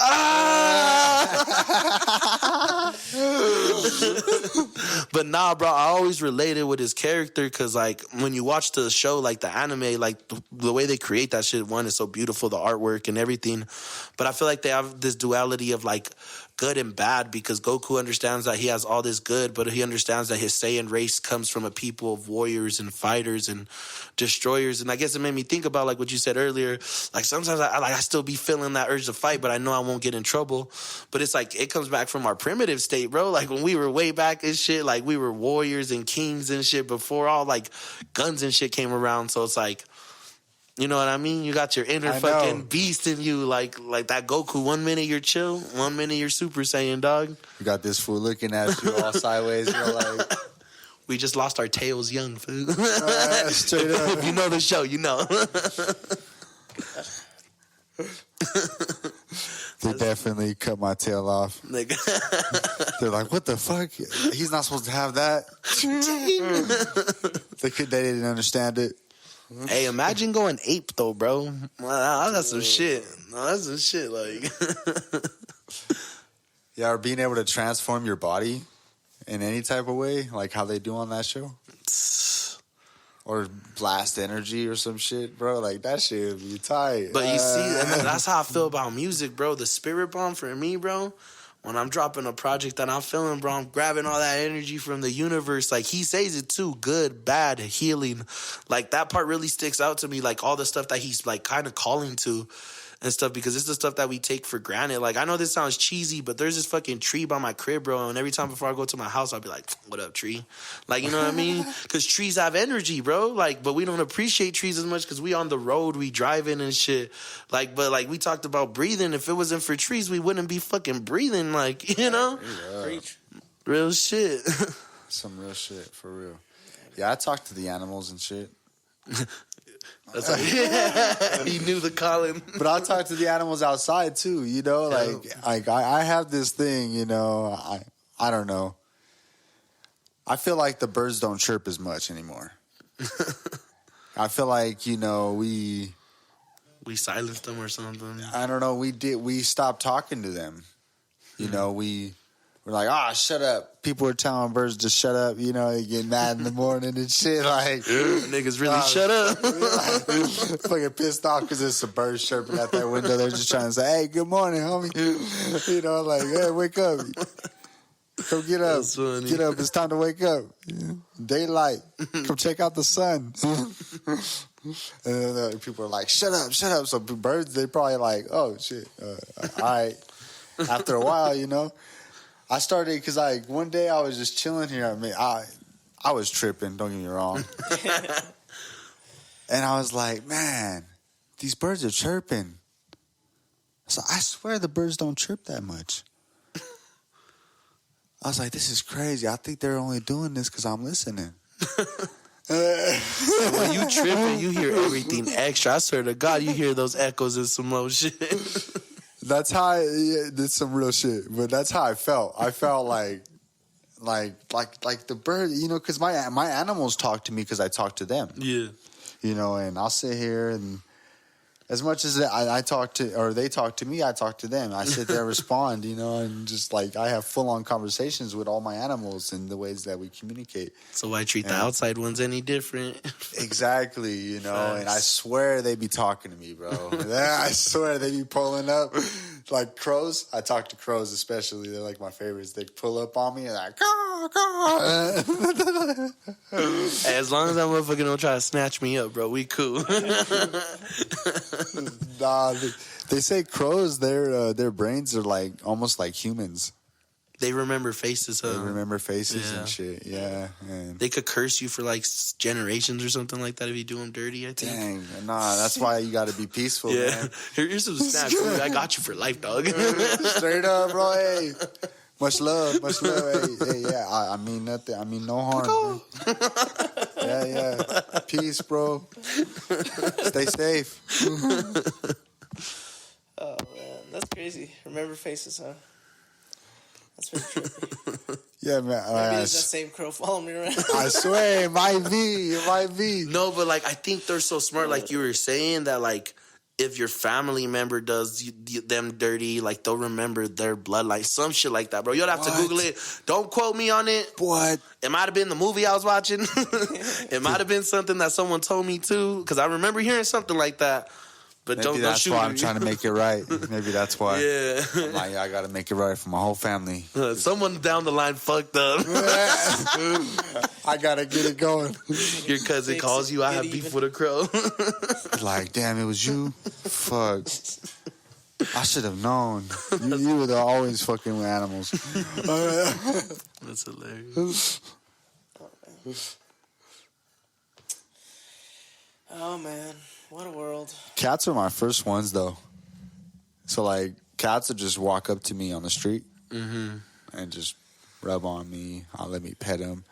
But nah, bro, I always related with his character because, like, when you watch the show, like the anime, like the way they create that shit, one is so beautiful, the artwork and everything. But I feel like they have this duality of like good and bad because Goku understands that he has all this good, but he understands that his Saiyan race comes from a people of warriors and fighters and destroyers. And I guess it made me think about like what you said earlier. Like sometimes I still be feeling that urge to fight, but I know I won't get in trouble. But it's like it comes back from our primitive state, bro. Like when we were way back and shit, like we were warriors and kings and shit before all like guns and shit came around. So it's like, you know what I mean? You got your inner fucking beast in you, like that Goku. 1 minute you're chill, 1 minute you're Super Saiyan, dog. You got this fool looking at you all sideways. You're like, we just lost our tails young, fool. Straight up. If you know the show, you know. They definitely cut my tail off. They're like, what the fuck? He's not supposed to have that. They didn't understand it. Hey, imagine going ape though, bro. Well, that's some shit. No, that's some shit. Like, yeah, or being able to transform your body in any type of way, like how they do on that show, or blast energy or some shit, bro. Like that shit would be tight. But you see, and that's how I feel about music, bro. The spirit bomb for me, bro. When I'm dropping a project that I'm feeling, bro, I'm grabbing all that energy from the universe. Like, he says it too. Good, bad, healing. Like, that part really sticks out to me. Like, all the stuff that he's, like, kind of calling to and stuff. Because it's the stuff that we take for granted. Like, I know this sounds cheesy, but there's this fucking tree by my crib, bro. And every time before I go to my house, I'll be like, what up, tree? Like, you know what I mean? Because trees have energy, bro. Like, but we don't appreciate trees as much because we on the road, we driving and shit. Like, but, like, we talked about breathing. If it wasn't for trees, we wouldn't be fucking breathing. Like, you know? Preach. Real shit. Some real shit, for real. Yeah, I talk to the animals and shit. That's like, he knew the calling. But I talk to the animals outside too, you know? Like I have this thing, you know, I don't know. I feel like the birds don't chirp as much anymore. I feel like, you know, we silenced them or something. I don't know, we stopped talking to them. You know, we're like, shut up. People are telling birds to shut up, you know, they get mad in the morning and shit. Like, niggas really shut up. Fucking pissed off because there's some birds chirping at that window. They're just trying to say, hey, good morning, homie. You know, like, hey, wake up. Come get up. Get up. It's time to wake up. Daylight. Come check out the sun. And then people are like, shut up, shut up. So birds, they probably like, oh, shit. All right. After a while, you know. I started because like one day I was just chilling here. I mean, I was tripping. Don't get me wrong. And I was like, man, these birds are chirping. So I swear the birds don't chirp that much. I was like, this is crazy. I think they're only doing this because I'm listening. When you tripping, you hear everything extra. I swear to God, you hear those echoes and some low shit. That's how that's some real shit. But that's how I felt. I felt like the bird, you know, because my animals talk to me because I talk to them. Yeah. You know, and I'll sit here and as much as I talk to, or they talk to me, I talk to them. I sit there and respond, you know, and just like I have full-on conversations with all my animals in the ways that we communicate. So why treat the outside ones any different? Exactly, you know, and I swear they be talking to me, bro. I swear they be pulling up. Like crows, I talk to crows especially. They're like my favorites. They pull up on me and like, caw, caw. Hey, as long as that motherfucker don't try to snatch me up, bro, we cool. Nah, they say crows, their brains are like almost like humans. They remember faces, huh? They remember faces Yeah. and shit. Yeah, and They could curse you for like generations or something like that if you do them dirty, I think. dang, nah, that's why you got to be peaceful, Yeah. man. Here's some snacks. I got you for life, dog. Straight up, bro. Hey, much love, much love. Hey, yeah. I mean nothing. I mean no harm. Yeah. Peace, bro. Stay safe. Oh man, that's crazy. Remember faces, huh? That's pretty trippy. Yeah, man. Maybe it's that same crow following me around. I swear, it might be. It might be. No, but like I think they're so smart, like you were saying, that like if your family member does them dirty, like they'll remember their bloodline, some shit like that, bro. You'll have to What? Google it. Don't quote me on it. What? It might have been the movie I was watching. It might have been something that someone told me too, because I remember hearing something like that. But Maybe don't that's shoot why me. I'm trying to make it right. Maybe that's why. Yeah. I'm like, I got to make it right for my whole family. Someone down the line fucked up. I got to get it going. Your cousin Fix calls it, you, I get have even. beef with a crow. Like, damn, it was you? Fuck. I should have known. You were always fucking with animals. That's hilarious. Oh man, what a world. Cats are my first ones, though. So, like, cats would just walk up to me on the street and just rub on me. Let me pet them.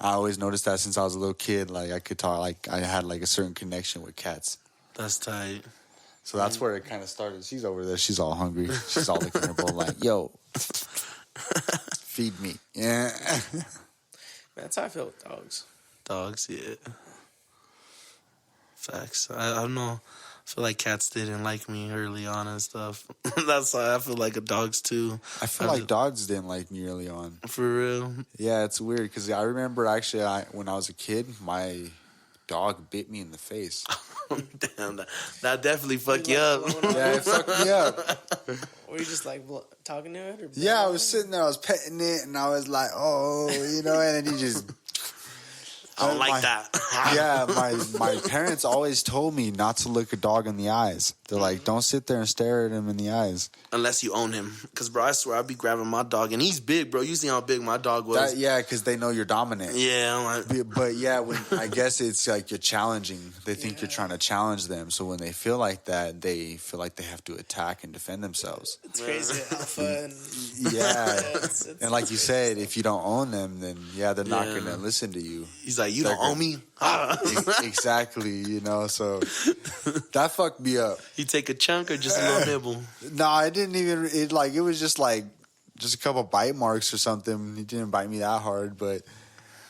I always noticed that since I was a little kid. Like, I could talk, like, I had, like, a certain connection with cats. That's tight. So that's where it kind of started. She's over there. She's all hungry. She's all licking her bowl like, yo, feed me. Yeah. Man, that's how I feel with dogs. Dogs, yeah. Facts. I don't know. I feel like cats didn't like me early on and stuff. That's why I feel like dogs too. I feel like dogs didn't like me early on. For real. Yeah, it's weird because I remember actually when I was a kid, my dog bit me in the face. Damn, that definitely fucked you up. Yeah, it fucked me up. Were you just like talking to it? Or Yeah, I was sitting there, I was petting it, and I was like, oh, and then he just... I don't like that. Yeah, my parents always told me not to look a dog in the eyes. They're like, don't sit there and stare at him in the eyes. Unless you own him. Because, bro, I swear I'd be grabbing my dog. And he's big, bro. You see how big my dog was. Yeah, because they know you're dominant. Yeah, I'm like... But yeah, I guess it's like you're challenging. They think you're trying to challenge them. So when they feel like that, they feel like they have to attack and defend themselves. It's crazy, alpha and Yeah. it's And like you said, if you don't own them, then yeah, they're not Yeah. going to listen to you. He's like, you don't own me? Exactly, so that fucked me up. You take a chunk or just a little nibble? No, I didn't even, it was just like, just a couple bite marks or something. He didn't bite me that hard, but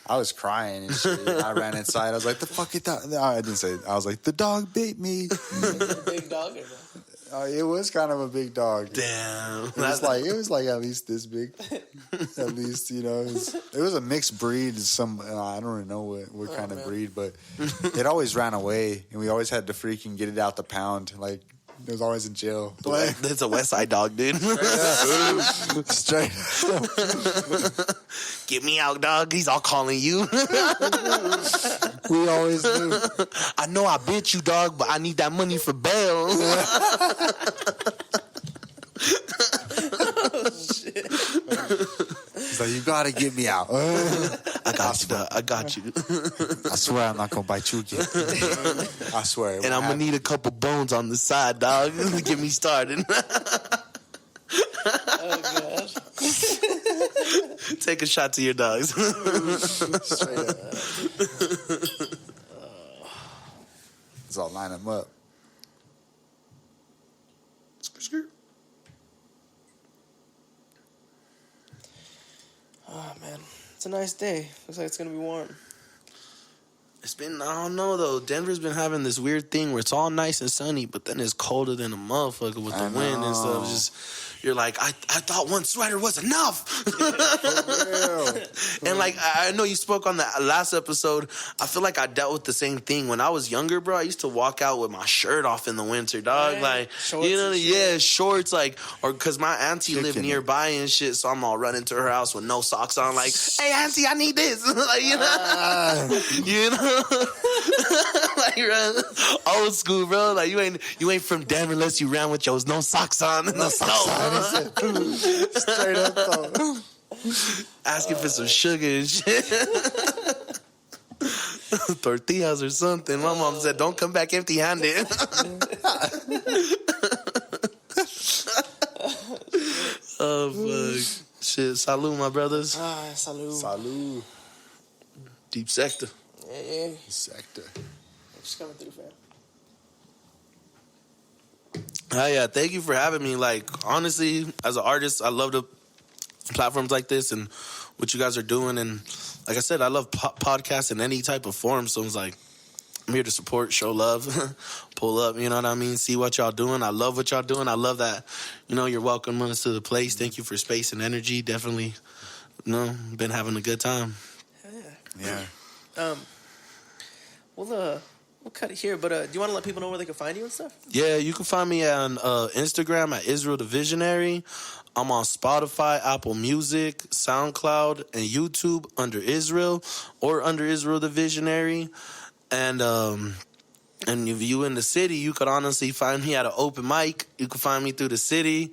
I was crying and shit. I ran inside. I was like, the fuck is that? No, I didn't say it. I was like, the dog bit me. a big dog. It was kind of a big dog. Damn. It was like at least this big. At least, it was a mixed breed. I don't even know what kind of breed, but it always ran away, and we always had to freaking get it out the pound. Like, it was always in jail. That's a West Side dog, dude. Straight up. Get me out, dog. He's all calling you. We always do. I know I bit you, dog, but I need that money for bail. He's like, you gotta get me out. I got you, dog. I got you. I swear I'm not gonna bite you again. I swear. And I'm going to need a couple bones on the side, dog. Get me started. Oh god. Take a shot to your dogs. Straight up. Let's all line them up. Oh man, it's a nice day. Looks like it's gonna be warm. It's been, I don't know though. Denver's been having this weird thing where it's all nice and sunny, but then it's colder than a motherfucker with the wind and stuff. It's just, you're like, I thought one sweater was enough. And like, I know you spoke on the last episode. I feel like I dealt with the same thing when I was younger, bro. I used to walk out with my shirt off in the winter, dog. Right. Like, Shorts you know, and shit. shorts, like, or because my auntie lived nearby and shit, so I'm all running to her house with no socks on, like, hey, auntie, I need this. Like, you know, you know, like, run, old school, bro. Like, you ain't from Denver unless you ran with your no socks on in the snow. Straight up though. Asking for some sugar and shit. Tortillas or something. My mom said, don't come back empty-handed. Oh, fuck. Shit, salud, my brothers. Salud. Salud. Deep sector. Yeah. Sector. Just coming through, fam. Oh, yeah, thank you for having me. Like, honestly, as an artist, I love the platforms like this and what you guys are doing. And like I said, I love podcasts in any type of form. So it's like, I'm here to support, show love, pull up, you know what I mean? See what y'all doing. I love what y'all doing. I love that, you know, you're welcoming us to the place. Thank you for space and energy. Definitely, you know, been having a good time. Yeah. We'll cut it here, but do you want to let people know where they can find you and stuff? Yeah, you can find me on Instagram at Israel the Visionary. I'm on Spotify, Apple Music, SoundCloud, and YouTube under Israel or under Israel the Visionary. And if you in the city, you could honestly find me at an open mic. You can find me through the city.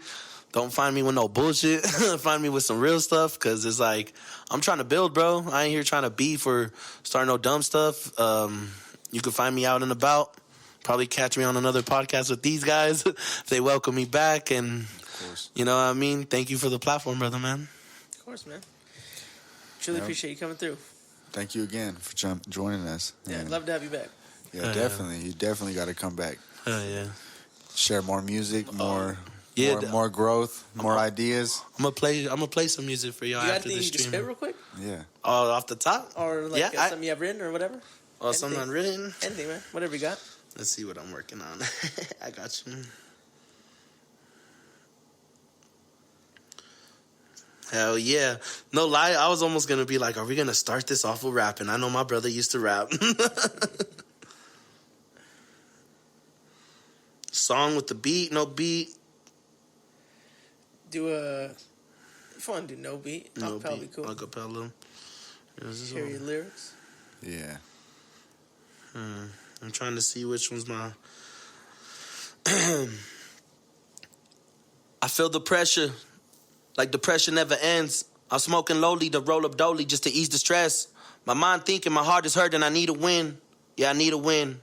Don't find me with no bullshit. Find me with some real stuff, because it's like, I'm trying to build, bro. I ain't here trying to beef or start no dumb stuff. You can find me out and about. Probably catch me on another podcast with these guys if they welcome me back. And, Of course. you know what I mean? Thank you for the platform, brother, man. Of course, man. Truly appreciate you coming through. Thank you again for joining us. Yeah, And I'd love to have you back. yeah, definitely. You definitely got to come back. Yeah. Share more music, more growth, more ideas. I'm gonna play some music for y'all You got after the anything you can stream. spit real quick? Yeah. Oh, off the top? Or like Yeah, something you have written or whatever? Oh, something unwritten? Anything, man. Whatever you got. Let's see what I'm working on. I got you. Hell yeah. No lie, I was almost going to be like, are we going to start this off with rapping? I know my brother used to rap. Song with the beat, no beat. Do if you want to do no beat, No probably beat. cool. Acapella. Hear your lyrics. Yeah. I'm trying to see which one's my... I feel the pressure. Like the pressure never ends. I'm smoking lowly to roll up dolly just to ease the stress. My mind thinking my heart is hurting, I need a win. Yeah, I need a win.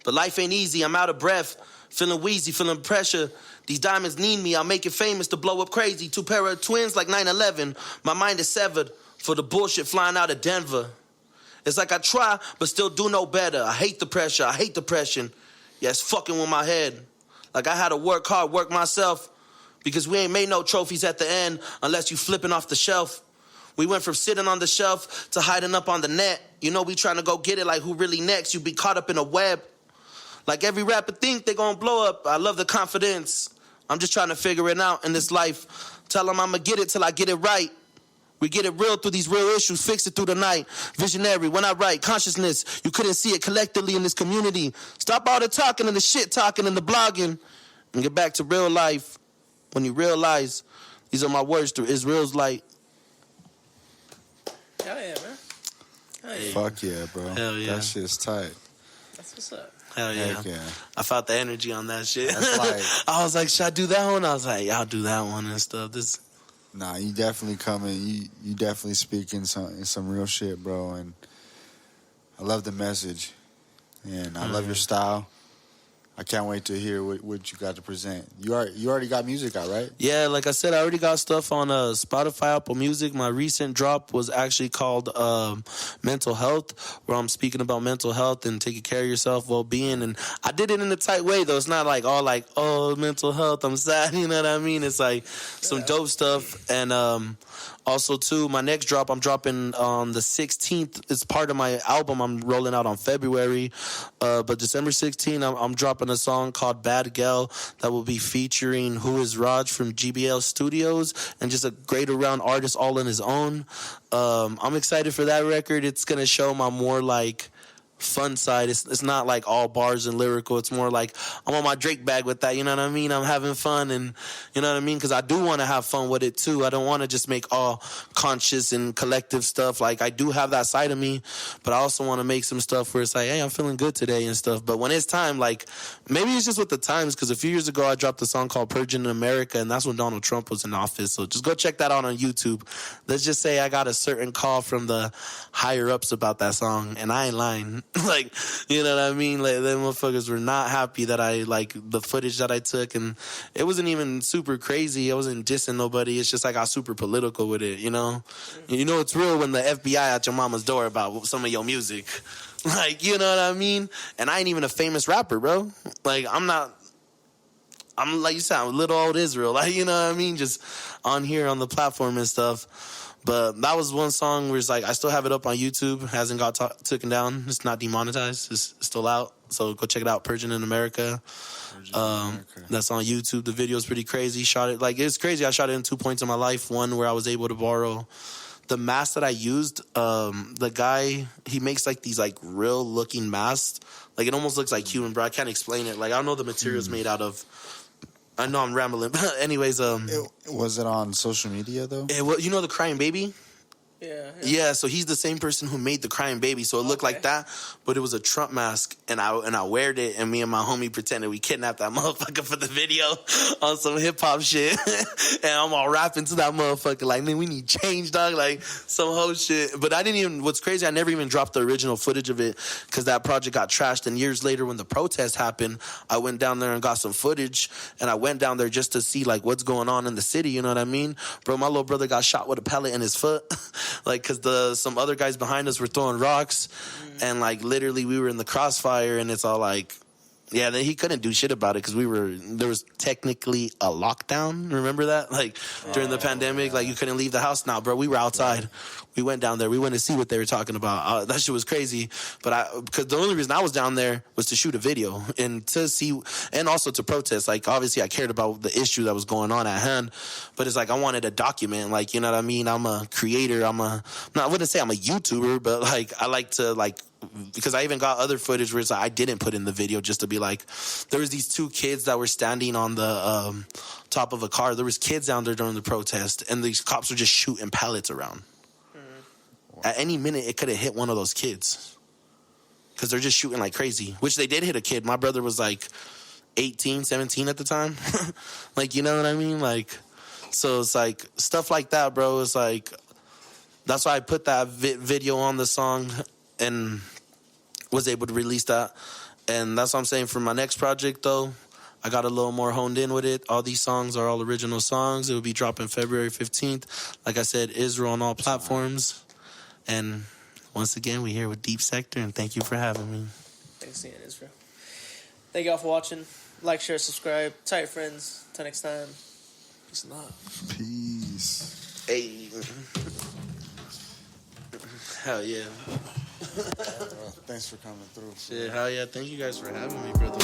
But life ain't easy, I'm out of breath. Feeling wheezy, feeling pressure. These diamonds need me, I'll make it famous to blow up crazy. Two pair of twins like 9/11. My mind is severed for the bullshit flying out of Denver. It's like I try, but still do no better. I hate the pressure, I hate depression. Yeah, it's fucking with my head. Like I had to work hard, work myself. Because we ain't made no trophies at the end unless you flipping off the shelf. We went from sitting on the shelf to hiding up on the net. You know we trying to go get it like who really next. You be caught up in a web. Like every rapper think they gonna blow up. I love the confidence. I'm just trying to figure it out in this life. Tell them I'ma get it till I get it right. We get it real through these real issues, fix it through the night. Visionary, when I write, consciousness, you couldn't see it collectively in this community. Stop all the talking and the shit talking and the blogging and get back to real life. When you realize these are my words through Israel's light. Hell yeah, man. Hell yeah. Fuck yeah, bro. Hell yeah. That shit's tight. That's what's up. Hell yeah. Heck yeah. I felt the energy on that shit. That's like- I was like, should I do that one? I was like, yeah, I'll do that one and stuff. This. Nah, you definitely coming. You definitely speaking some real shit, bro. And I love the message, and I love your style. I can't wait to hear what you got to present. You already got music out, right? Yeah, like I said, I already got stuff on Spotify, Apple Music. My recent drop was actually called Mental Health, where I'm speaking about mental health and taking care of yourself, well-being. And I did it in a tight way, though. It's not like all like, oh, mental health, I'm sad. You know what I mean? It's like some dope stuff. And Also, too, my next drop I'm dropping on the 16th. It's part of my album I'm rolling out on February. But December 16th, I'm dropping a song called Bad Gal that will be featuring Who Is Raj from GBL Studios and just a great around artist all on his own. I'm excited for that record. It's going to show my more like fun side. It's not like all bars and lyrical. It's more like I'm on my Drake bag with that. You know what I mean? I'm having fun, and you know what I mean? Because I do want to have fun with it too. I don't want to just make all conscious and collective stuff. Like I do have that side of me, but I also want to make some stuff where it's like, hey, I'm feeling good today and stuff. But when it's time, like maybe it's just with the times. Because a few years ago I dropped a song called Purging in America, and that's when Donald Trump was in office. So just go check that out on YouTube. Let's just say I got a certain call from the higher ups about that song, and I ain't lying. Like, you know what I mean? Like, them motherfuckers were not happy that I, like, the footage that I took, and it wasn't even super crazy. I wasn't dissing nobody. It's just I got super political with it, you know? You know it's real when the FBI at your mama's door about some of your music. Like, you know what I mean? And I ain't even a famous rapper, bro. Like, I'm like you said, I'm little old Israel. Like, you know what I mean? Just on here on the platform and stuff. But that was one song where it's like, I still have it up on YouTube. It hasn't got taken down. It's not demonetized. It's still out. So go check it out, Purging in America. That's on YouTube. The video is pretty crazy. Shot it, like, it's crazy. I shot it in 2 points in my life. One where I was able to borrow the mask that I used. The guy, he makes like these like real looking masks. Like it almost looks like human, bro. I can't explain it. Like I don't know the materials made out of. I know I'm rambling, but anyways, was it on social media though? You know the Crying Baby? Yeah. So he's the same person who made the Crying Baby. So it looked like that, but it was a Trump mask, and I wear it, and me and my homie pretended we kidnapped that motherfucker for the video on some hip hop shit, and I'm all rapping to that motherfucker like, man, we need change, dog, like some whole shit. But I didn't even. What's crazy, I never even dropped the original footage of it because that project got trashed. And years later, when the protest happened, I went down there and got some footage, and I went down there just to see like what's going on in the city. You know what I mean, bro? My little brother got shot with a pellet in his foot. Like, because some other guys behind us were throwing rocks, and, like, literally we were in the crossfire, and it's all like, yeah, he couldn't do shit about it because there was technically a lockdown. Remember that? Like, during the pandemic, like, you couldn't leave the house. Nah, bro, we were outside. We went down there. We went to see what they were talking about. That shit was crazy. But because the only reason I was down there was to shoot a video and to see, and also to protest. Like, obviously, I cared about the issue that was going on at hand. But it's like, I wanted to document, like, you know what I mean? I'm a creator. I wouldn't say I'm a YouTuber, but, like, I like to, like, because I even got other footage where it's like I didn't put in the video just to be like, there was these two kids that were standing on the top of a car. There was kids down there during the protest, and these cops were just shooting pellets around. At any minute, it could have hit one of those kids because they're just shooting like crazy, which they did hit a kid. My brother was like 18, 17 at the time. Like, you know what I mean? Like, so it's like stuff like that, bro. It's like, that's why I put that video on the song and was able to release that. And that's what I'm saying for my next project, though. I got a little more honed in with it. All these songs are all original songs. It will be dropping February 15th. Like I said, Israel on all platforms. And once again, we're here with Deep Sector, and thank you for having me. Thanks again, Israel. Thank y'all for watching. Like, share, subscribe. Tell your friends. Until next time. Peace and love. Peace. Hey. Hell yeah. Thanks for coming through. Shit, hell yeah. Thank you guys for having me, brother.